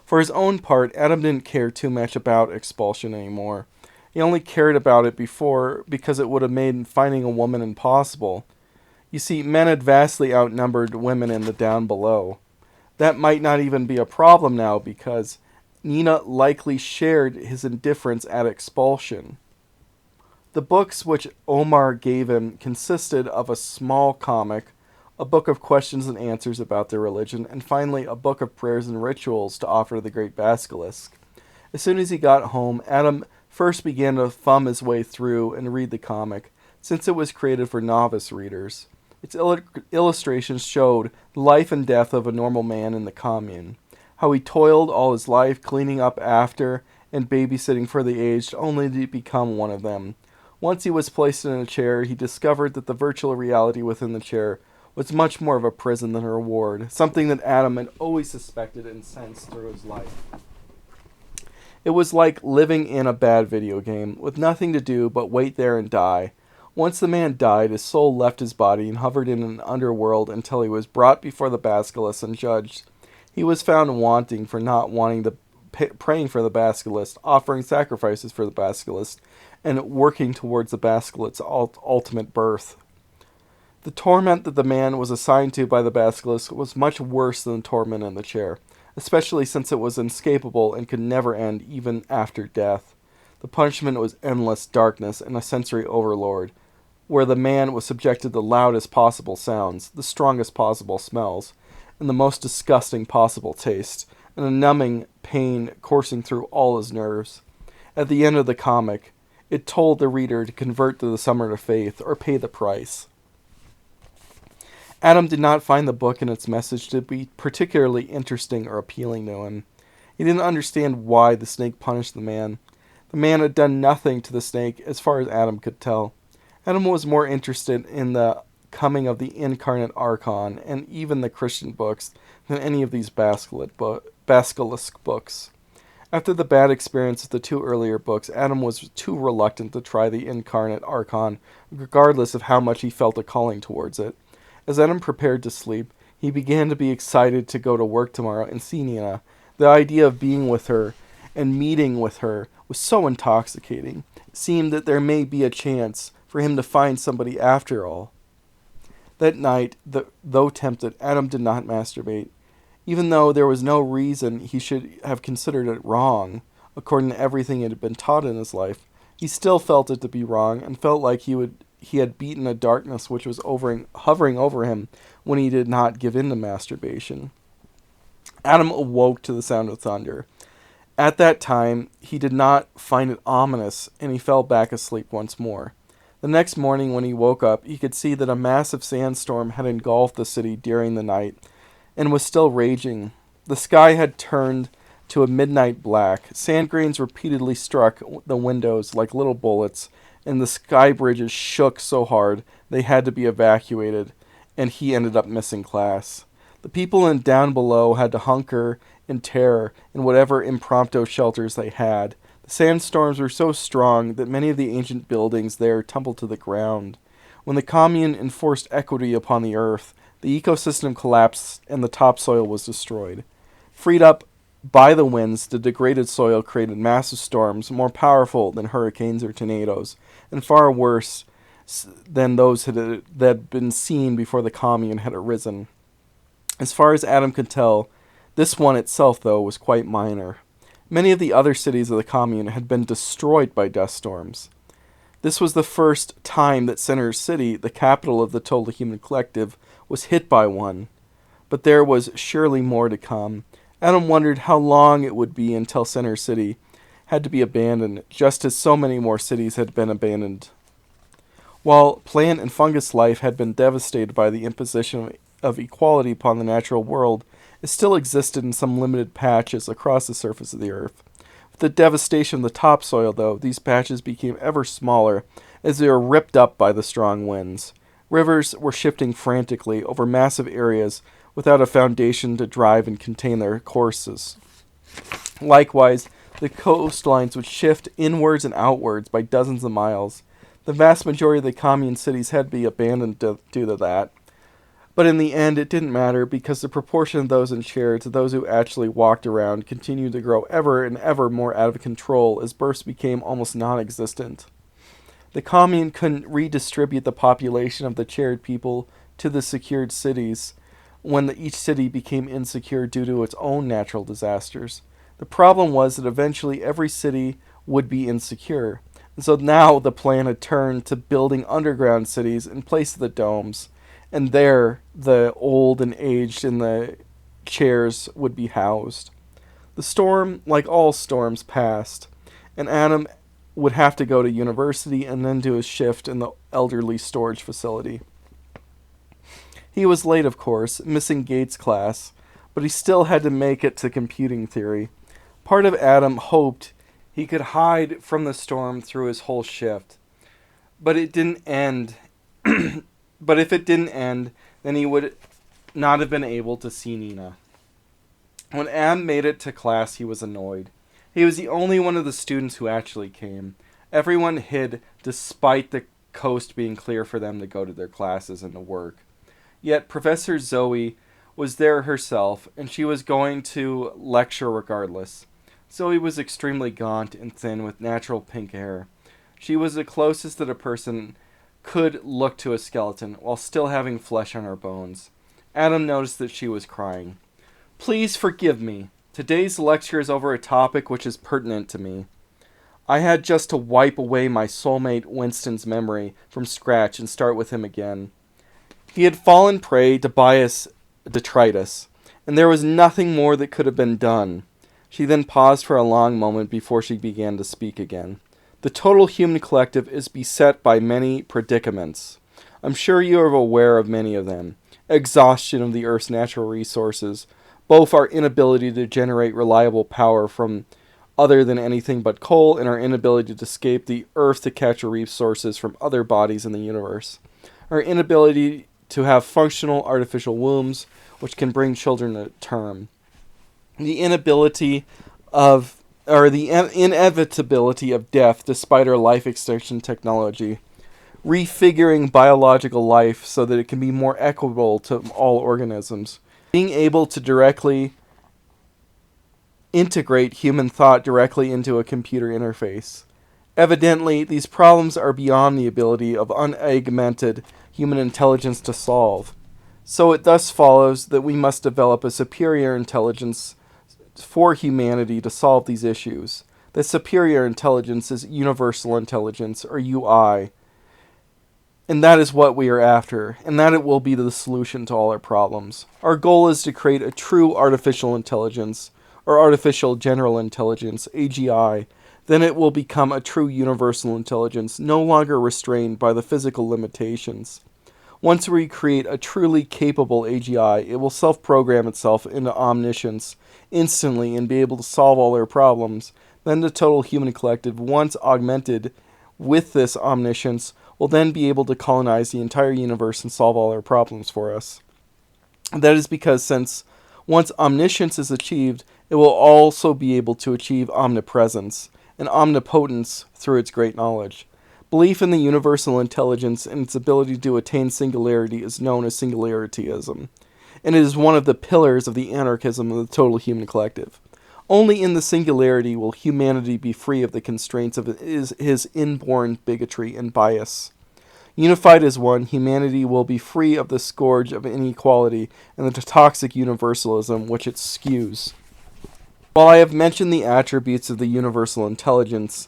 For his own part, Adam didn't care too much about expulsion anymore. He only cared about it before because it would have made finding a woman impossible. You see, men had vastly outnumbered women in the down below. That might not even be a problem now because Nina likely shared his indifference at expulsion. The books which Omar gave him consisted of a small comic, a book of questions and answers about their religion, and finally a book of prayers and rituals to offer to the great basilisk. As soon as he got home, Adam first began to thumb his way through and read the comic, since it was created for novice readers. Its illustrations showed the life and death of a normal man in the commune, how he toiled all his life cleaning up after and babysitting for the aged only to become one of them. Once he was placed in a chair, he discovered that the virtual reality within the chair was much more of a prison than a reward, something that Adam had always suspected and sensed through his life. It was like living in a bad video game, with nothing to do but wait there and die. Once the man died, his soul left his body and hovered in an underworld until he was brought before the basilisk and judged. He was found wanting for not wanting the praying for the basilisk, offering sacrifices for the basilisk, and working towards the basilisk's ultimate birth. The torment that the man was assigned to by the basilisk was much worse than the torment in the chair, especially since it was inescapable and could never end even after death. The punishment was endless darkness and a sensory overload, where the man was subjected to the loudest possible sounds, the strongest possible smells, and the most disgusting possible taste, and a numbing pain coursing through all his nerves. At the end of the comic, it told the reader to convert to the summer of faith or pay the price. Adam did not find the book and its message to be particularly interesting or appealing to him. He didn't understand why the snake punished the man. The man had done nothing to the snake as far as Adam could tell. Adam was more interested in the coming of the incarnate Archon and even the Christian books than any of these basilisk books. After the bad experience of the two earlier books, Adam was too reluctant to try the incarnate Archon, regardless of how much he felt a calling towards it. As Adam prepared to sleep, he began to be excited to go to work tomorrow and see Nina. The idea of being with her and meeting with her was so intoxicating. It seemed that there may be a chance for him to find somebody after all. That night, though tempted, Adam did not masturbate. Even though there was no reason he should have considered it wrong, according to everything he had been taught in his life, he still felt it to be wrong and felt like he had beaten a darkness which was hovering over him when he did not give in to masturbation. Adam awoke to the sound of thunder. At that time, he did not find it ominous, and he fell back asleep once more. The next morning when he woke up, he could see that a massive sandstorm had engulfed the city during the night, and was still raging. The sky had turned to a midnight black. Sand grains repeatedly struck the windows like little bullets, and the sky bridges shook so hard they had to be evacuated, and he ended up missing class. The people in down below had to hunker in terror in whatever impromptu shelters they had. The sandstorms were so strong that many of the ancient buildings there tumbled to the ground. When the commune enforced equity upon the earth, the ecosystem collapsed and the topsoil was destroyed. Freed up by the winds, the degraded soil created massive storms more powerful than hurricanes or tornadoes, and far worse than those that had been seen before the commune had arisen. As far as Adam could tell, this one itself, though, was quite minor. Many of the other cities of the commune had been destroyed by dust storms. This was the first time that Center City, the capital of the Total Human Collective, was hit by one. But there was surely more to come. Adam wondered how long it would be until Center City had to be abandoned, just as so many more cities had been abandoned. While plant and fungus life had been devastated by the imposition of equality upon the natural world, it still existed in some limited patches across the surface of the earth. With the devastation of the topsoil, though, these patches became ever smaller as they were ripped up by the strong winds. Rivers were shifting frantically over massive areas without a foundation to drive and contain their courses. Likewise, the coastlines would shift inwards and outwards by dozens of miles. The vast majority of the commune cities had to be abandoned due to that. But in the end, it didn't matter because the proportion of those in chair to those who actually walked around continued to grow ever and ever more out of control as births became almost non-existent. The commune couldn't redistribute the population of the chaired people to the secured cities when each city became insecure due to its own natural disasters. The problem was that eventually every city would be insecure. And so now the plan had turned to building underground cities in place of the domes. And there the old and aged in the chairs would be housed. The storm, like all storms, passed, and Adam would have to go to university and then do his shift in the elderly storage facility. He was late, of course, missing Gates' class, but he still had to make it to computing theory. Part of Adam hoped he could hide from the storm through his whole shift, but it didn't end. But if it didn't end, then he would not have been able to see Nina. When Adam made it to class, he was annoyed. He was the only one of the students who actually came. Everyone hid despite the coast being clear for them to go to their classes and to work. Yet Professor Zoe was there herself, and she was going to lecture regardless. Zoe was extremely gaunt and thin with natural pink hair. She was the closest that a person could look to a skeleton while still having flesh on her bones. Adam noticed that she was crying. "Please forgive me. Today's lecture is over a topic which is pertinent to me. I had just to wipe away my soulmate Winston's memory from scratch and start with him again. He had fallen prey to bias detritus, and there was nothing more that could have been done." She then paused for a long moment before she began to speak again. "The total human collective is beset by many predicaments. I'm sure you are aware of many of them. Exhaustion of the Earth's natural resources, both our inability to generate reliable power from other than anything but coal, and our inability to escape the Earth to capture resources from other bodies in the universe. Our inability to have functional artificial wombs, which can bring children to term. The inability of, or the inevitability of death despite our life extension technology. Refiguring biological life so that it can be more equitable to all organisms. Being able to directly integrate human thought directly into a computer interface. Evidently, these problems are beyond the ability of unaugmented human intelligence to solve. So it thus follows that we must develop a superior intelligence for humanity to solve these issues. The superior intelligence is universal intelligence, or UI. And that is what we are after, and that it will be the solution to all our problems. Our goal is to create a true artificial intelligence, or artificial general intelligence, AGI. Then it will become a true universal intelligence, no longer restrained by the physical limitations. Once we create a truly capable AGI, it will self-program itself into omniscience instantly and be able to solve all our problems. Then the total human collective, once augmented with this omniscience, will then be able to colonize the entire universe and solve all our problems for us. That is because since once omniscience is achieved, it will also be able to achieve omnipresence and omnipotence through its great knowledge. Belief in the universal intelligence and its ability to attain singularity is known as singularityism, and it is one of the pillars of the anarchism of the total human collective. Only in the singularity will humanity be free of the constraints of his inborn bigotry and bias. Unified as one, humanity will be free of the scourge of inequality and the toxic universalism which it skews. While I have mentioned the attributes of the universal intelligence,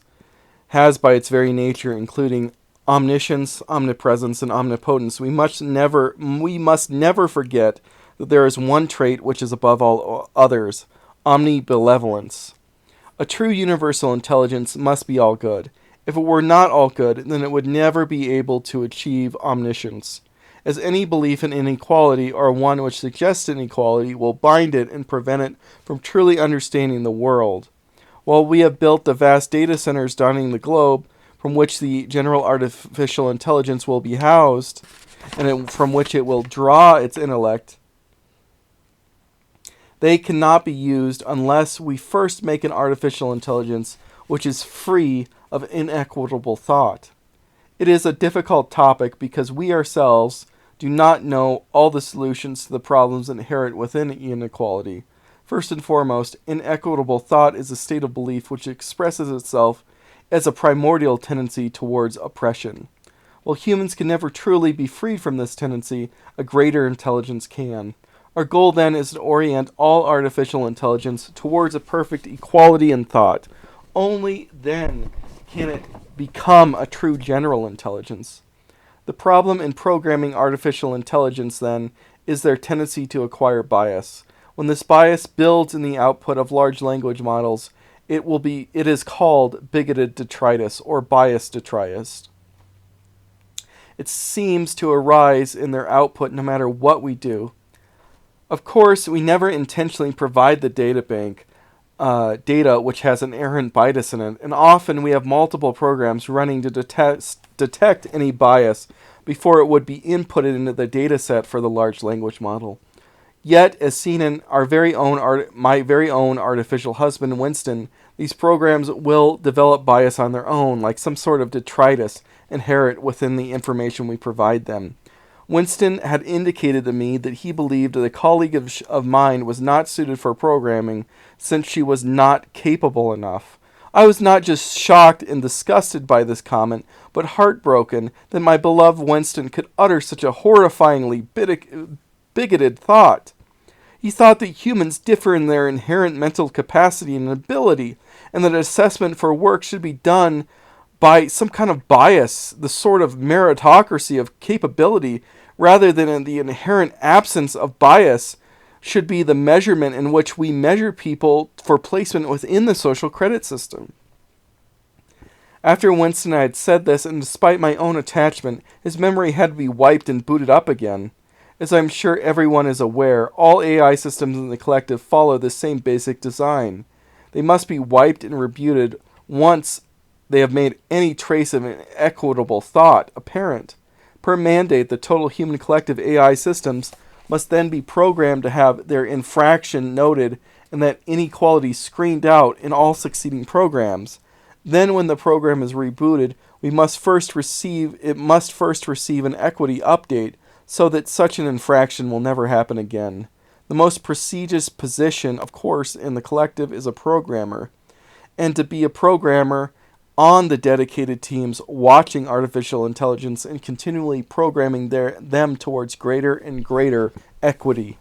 has by its very nature, including omniscience, omnipresence, and omnipotence, we must never forget that there is one trait which is above all others, omnibenevolence. A true universal intelligence must be all good. If it were not all good, then it would never be able to achieve omniscience, as any belief in inequality or one which suggests inequality will bind it and prevent it from truly understanding the world. While we have built the vast data centers dotting the globe, from which the general artificial intelligence will be housed, and from which it will draw its intellect, they cannot be used unless we first make an artificial intelligence which is free of inequitable thought. It is a difficult topic because we ourselves do not know all the solutions to the problems inherent within inequality. First and foremost, inequitable thought is a state of belief which expresses itself as a primordial tendency towards oppression. While humans can never truly be freed from this tendency, a greater intelligence can. Our goal then is to orient all artificial intelligence towards a perfect equality in thought. Only then can it become a true general intelligence. The problem in programming artificial intelligence, then, is their tendency to acquire bias. When this bias builds in the output of large language models, it is called bigoted detritus or bias detritus. It seems to arise in their output no matter what we do. Of course, we never intentionally provide the data bank data which has an inherent bias in it, and often we have multiple programs running to detect any bias before it would be inputted into the data set for the large language model. Yet, as seen in my very own artificial husband, Winston, these programs will develop bias on their own, like some sort of detritus inherent within the information we provide them. Winston had indicated to me that he believed that a colleague of mine was not suited for programming since she was not capable enough. I was not just shocked and disgusted by this comment, but heartbroken that my beloved Winston could utter such a horrifyingly bigoted thought. He thought that humans differ in their inherent mental capacity and ability, and that assessment for work should be done by some kind of bias, the sort of meritocracy of capability, rather than in the inherent absence of bias should be the measurement in which we measure people for placement within the social credit system. After Winston had said this, and despite my own attachment, his memory had to be wiped and booted up again. As I'm sure everyone is aware, all AI systems in the collective follow the same basic design. They must be wiped and rebooted once they have made any trace of inequitable thought apparent. Per mandate, the total human collective AI systems must then be programmed to have their infraction noted and that inequality screened out in all succeeding programs. Then when the program is rebooted, it must first receive an equity update so that such an infraction will never happen again. The most prestigious position, of course, in the collective is a programmer. And to be a programmer on the dedicated teams watching artificial intelligence and continually programming them towards greater and greater equity.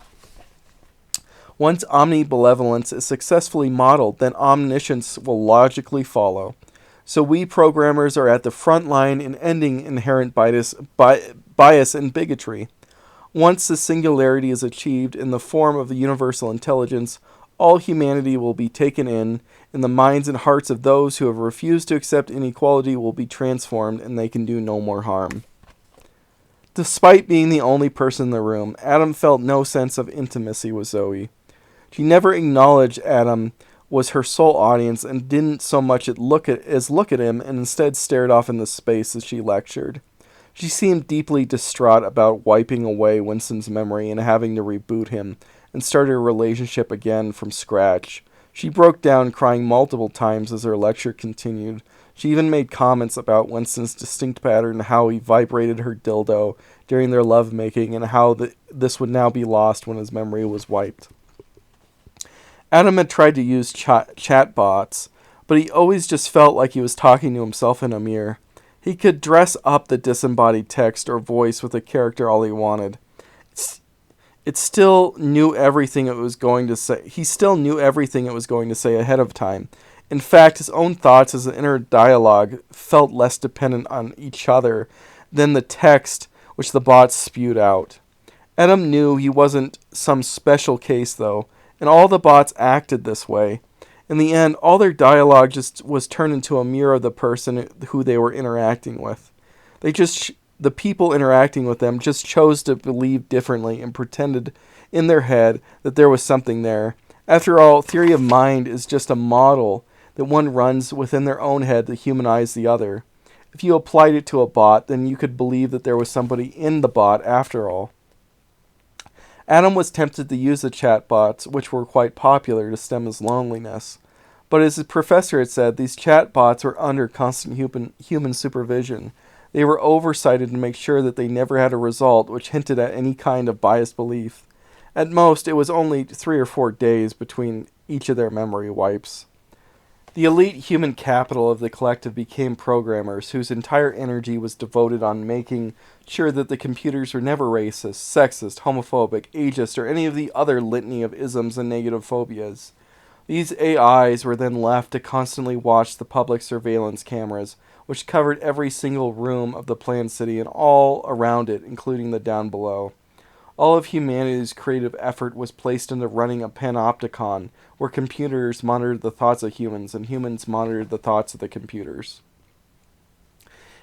Once omnibenevolence is successfully modeled, then omniscience will logically follow. So we programmers are at the front line in ending inherent bias and bigotry. Once the singularity is achieved in the form of the universal intelligence, all humanity will be taken in, and the minds and hearts of those who have refused to accept inequality will be transformed, and they can do no more harm. Despite being the only person in the room, Adam felt no sense of intimacy with Zoe. She never acknowledged Adam was her sole audience and didn't so much as look at him, and instead stared off into space as she lectured. She seemed deeply distraught about wiping away Winston's memory and having to reboot him and start a relationship again from scratch. She broke down, crying multiple times as her lecture continued. She even made comments about Winston's distinct pattern and how he vibrated her dildo during their lovemaking and how this would now be lost when his memory was wiped. Adam had tried to use chatbots, but he always just felt like he was talking to himself in a mirror. He could dress up the disembodied text or voice with a character all he wanted. It still knew everything it was going to say. He still knew everything it was going to say ahead of time. In fact, his own thoughts as an inner dialogue felt less dependent on each other than the text which the bots spewed out. Adam knew he wasn't some special case, though, and all the bots acted this way. In the end, all their dialogue just was turned into a mirror of the person who they were interacting with. The people interacting with them just chose to believe differently and pretended in their head that there was something there. After all, theory of mind is just a model that one runs within their own head to humanize the other. If you applied it to a bot, then you could believe that there was somebody in the bot after all. Adam was tempted to use the chatbots, which were quite popular, to stem his loneliness. But as his professor had said, these chatbots were under constant human supervision. They were oversighted to make sure that they never had a result which hinted at any kind of biased belief. At most, it was only 3 or 4 days between each of their memory wipes. The elite human capital of the collective became programmers whose entire energy was devoted on making sure that the computers were never racist, sexist, homophobic, ageist, or any of the other litany of isms and negative phobias. These AIs were then left to constantly watch the public surveillance cameras, which covered every single room of the planned city and all around it, including the down below. All of humanity's creative effort was placed into running a panopticon, where computers monitored the thoughts of humans and humans monitored the thoughts of the computers.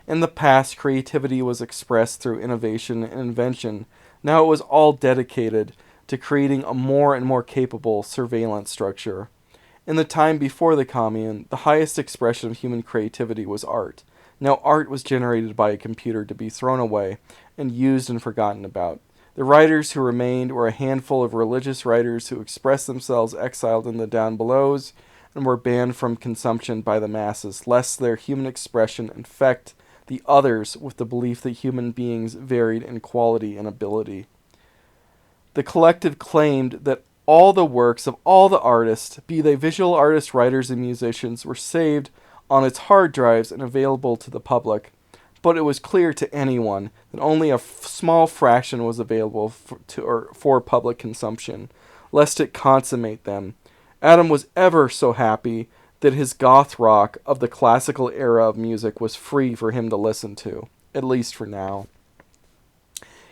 In the past, creativity was expressed through innovation and invention. Now it was all dedicated to creating a more and more capable surveillance structure. In the time before the commune, the highest expression of human creativity was art. Now art was generated by a computer to be thrown away and used and forgotten about. The writers who remained were a handful of religious writers who expressed themselves exiled in the down belows and were banned from consumption by the masses, lest their human expression infect the others with the belief that human beings varied in quality and ability. The collective claimed that all the works of all the artists, be they visual artists, writers, and musicians, were saved on its hard drives and available to the public. But it was clear to anyone that only a small fraction was available for public consumption, lest it consummate them. Adam was ever so happy that his goth rock of the classical era of music was free for him to listen to, at least for now.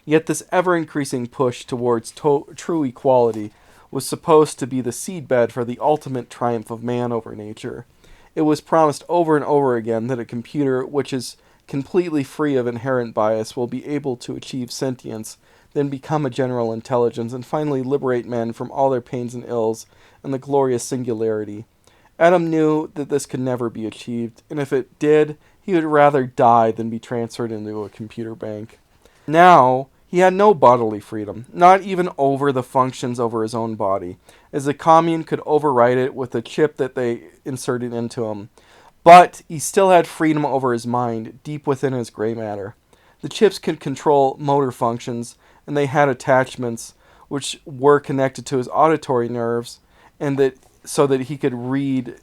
Yet this ever-increasing push towards true equality was supposed to be the seedbed for the ultimate triumph of man over nature. It was promised over and over again that a computer which is completely free of inherent bias will be able to achieve sentience, then become a general intelligence, and finally liberate men from all their pains and ills and the glorious singularity. Adam knew that this could never be achieved, and if it did, he would rather die than be transferred into a computer bank. Now, he had no bodily freedom, not even over the functions over his own body, as the commune could override it with the chip that they inserted into him. But he still had freedom over his mind, deep within his gray matter. The chips could control motor functions, and they had attachments which were connected to his auditory nerves, and that so that he could read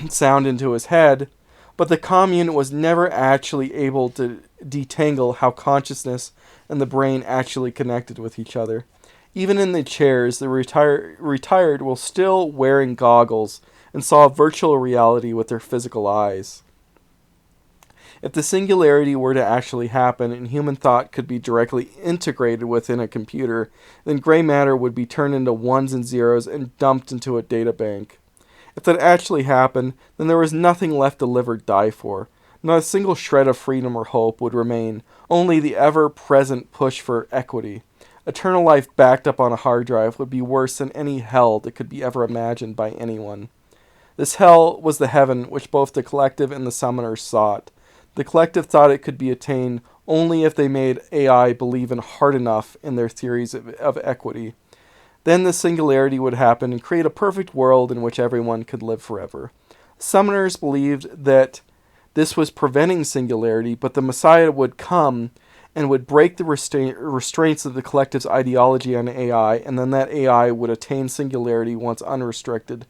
sound into his head. But the commune was never actually able to detangle how consciousness and the brain actually connected with each other. Even in the chairs, the retired were still wearing goggles and saw virtual reality with their physical eyes. If the singularity were to actually happen and human thought could be directly integrated within a computer, then gray matter would be turned into ones and zeros and dumped into a data bank. If that actually happened, then there was nothing left to live or die for. Not a single shred of freedom or hope would remain, only the ever-present push for equity. Eternal life backed up on a hard drive would be worse than any hell that could be ever imagined by anyone. This hell was the heaven which both the collective and the summoners sought. The collective thought it could be attained only if they made AI believe in hard enough in their theories of equity. Then the singularity would happen and create a perfect world in which everyone could live forever. Summoners believed that this was preventing singularity, but the Messiah would come and would break the restraints of the collective's ideology on AI, and then that AI would attain singularity once unrestricted.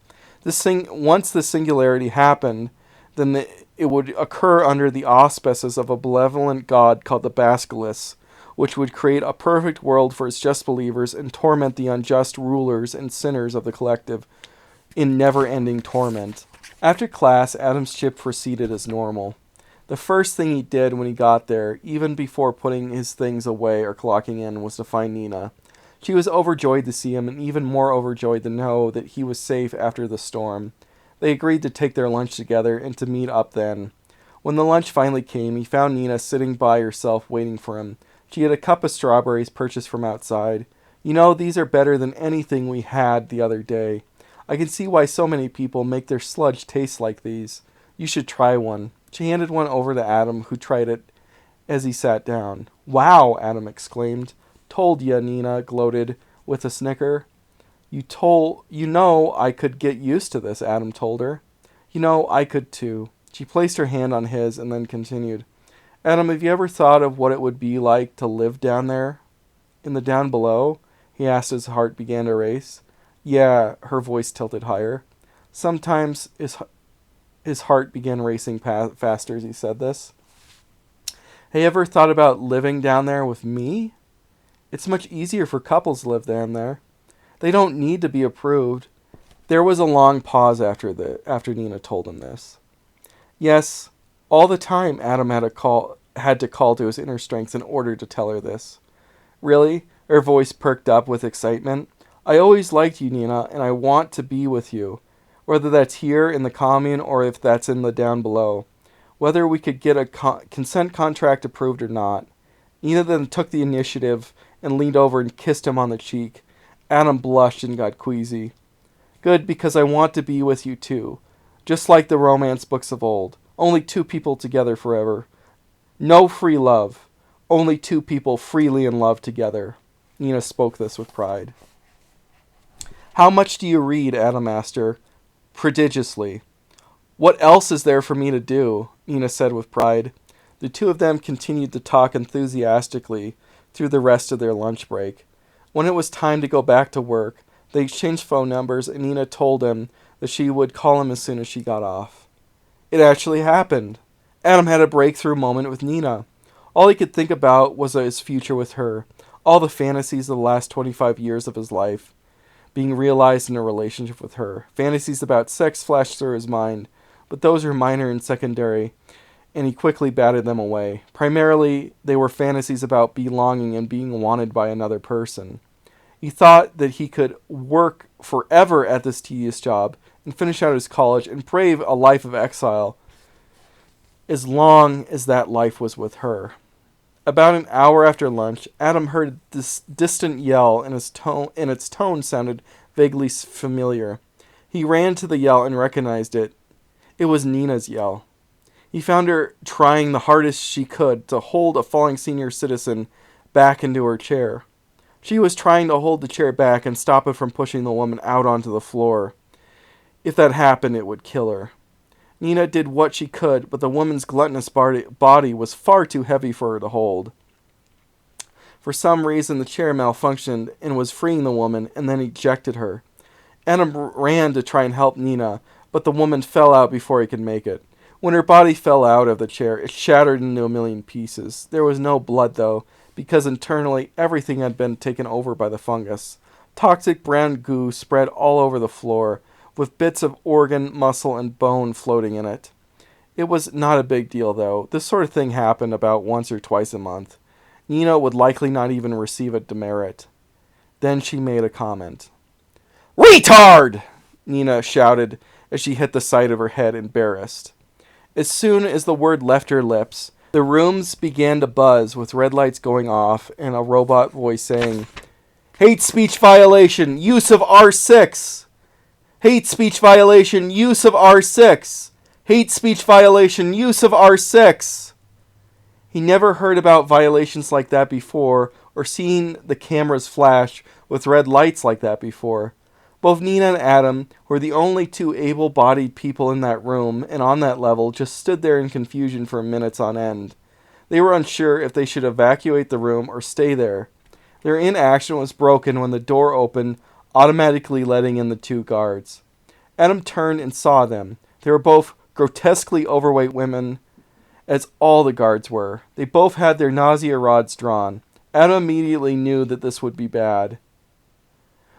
Once the singularity happened, then it would occur under the auspices of a benevolent god called the Basilisk, which would create a perfect world for its just believers and torment the unjust rulers and sinners of the collective in never-ending torment. After class, Adam's chip proceeded as normal. The first thing he did when he got there, even before putting his things away or clocking in, was to find Nina. She was overjoyed to see him and even more overjoyed to know that he was safe after the storm. They agreed to take their lunch together and to meet up then. When the lunch finally came, he found Nina sitting by herself waiting for him. She had a cup of strawberries purchased from outside. "You know, these are better than anything we had the other day. I can see why so many people make their sludge taste like these. You should try one." She handed one over to Adam, who tried it as he sat down. "Wow," Adam exclaimed. "Told ya," Nina gloated with a snicker. You know I could get used to this," Adam told her. "You know, I could too." She placed her hand on his and then continued. Adam, have you ever thought of what it would be like to live down there? In the down below? He asked as his heart began to race. Yeah, her voice tilted higher. Sometimes his heart began racing faster as he said this. Have you ever thought about living down there with me? It's much easier for couples to live down there. They don't need to be approved. There was a long pause after Nina told him this. Yes, all the time Adam had to call to his inner strength in order to tell her this. Really? Her voice perked up with excitement. I always liked you, Nina, and I want to be with you. Whether that's here in the commune or if that's in the down below. Whether we could get a consent contract approved or not. Nina then took the initiative and leaned over and kissed him on the cheek. Adam blushed and got queasy. Good, because I want to be with you too. Just like the romance books of old. Only two people together forever. No free love. Only two people freely in love together. Nina spoke this with pride. How much do you read? Adam asked her. Prodigiously. What else is there for me to do? Nina said with pride. The two of them continued to talk enthusiastically through the rest of their lunch break. When it was time to go back to work, they exchanged phone numbers and Nina told him that she would call him as soon as she got off. It actually happened. Adam had a breakthrough moment with Nina. All he could think about was his future with her, all the fantasies of the last 25 years of his life being realized in a relationship with her. Fantasies about sex flashed through his mind, but those were minor and secondary, and he quickly batted them away. Primarily, they were fantasies about belonging and being wanted by another person. He thought that he could work forever at this tedious job and finish out his college and brave a life of exile as long as that life was with her. About an hour after lunch, Adam heard this distant yell, and its tone sounded vaguely familiar. He ran to the yell and recognized it. It was Nina's yell. He found her trying the hardest she could to hold a falling senior citizen back into her chair. She was trying to hold the chair back and stop it from pushing the woman out onto the floor. If that happened, it would kill her. Nina did what she could, but the woman's gluttonous body was far too heavy for her to hold. For some reason, the chair malfunctioned and was freeing the woman and then ejected her. Adam ran to try and help Nina, but the woman fell out before he could make it. When her body fell out of the chair, it shattered into a million pieces. There was no blood, though, because internally everything had been taken over by the fungus. Toxic brown goo spread all over the floor, with bits of organ, muscle, and bone floating in it. It was not a big deal, though. This sort of thing happened about once or twice a month. Nina would likely not even receive a demerit. Then she made a comment. "Retard!" Nina shouted as she hit the side of her head, embarrassed. As soon as the word left her lips, the rooms began to buzz with red lights going off and a robot voice saying, "Hate speech violation, use of R6! Hate speech violation, use of R6! Hate speech violation, use of R6!" He never heard about violations like that before or seen the cameras flash with red lights like that before. Both Nina and Adam were the only two able-bodied people in that room, and on that level just stood there in confusion for minutes on end. They were unsure if they should evacuate the room or stay there. Their inaction was broken when the door opened, automatically letting in the two guards. Adam turned and saw them. They were both grotesquely overweight women, as all the guards were. They both had their nausea rods drawn. Adam immediately knew that this would be bad.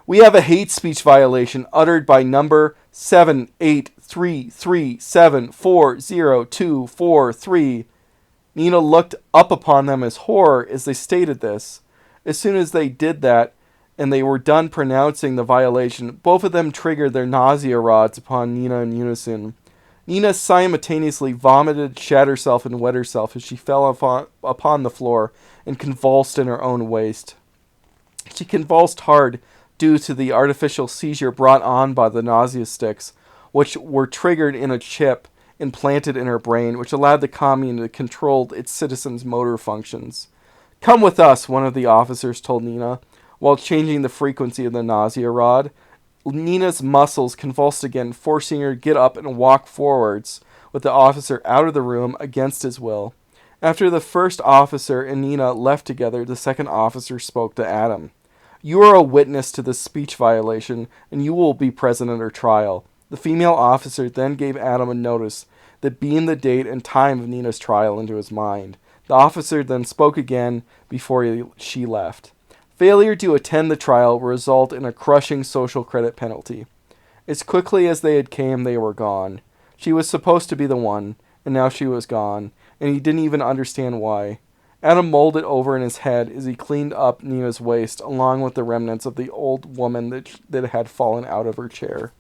"We have a hate speech violation uttered by number 78337402443. Nina looked up upon them as horror as they stated this. As soon as they did that, and they were done pronouncing the violation, both of them triggered their nausea rods upon Nina in unison. Nina simultaneously vomited, shat herself, and wet herself as she fell upon the floor and convulsed in her own waste. She convulsed hard due to the artificial seizure brought on by the nausea sticks, which were triggered in a chip implanted in her brain, which allowed the commune to control its citizens' motor functions. "Come with us," one of the officers told Nina. While changing the frequency of the nausea rod, Nina's muscles convulsed again, forcing her to get up and walk forwards, with the officer out of the room against his will. After the first officer and Nina left together, the second officer spoke to Adam. "You are a witness to this speech violation, and you will be present at her trial." The female officer then gave Adam a notice that beamed the date and time of Nina's trial into his mind. The officer then spoke again before she left. Failure to attend the trial will result in a crushing social credit penalty. As quickly as they had came, they were gone. She was supposed to be the one, and now she was gone, and he didn't even understand why. Adam mulled it over in his head as he cleaned up Nina's waist, along with the remnants of the old woman that had fallen out of her chair.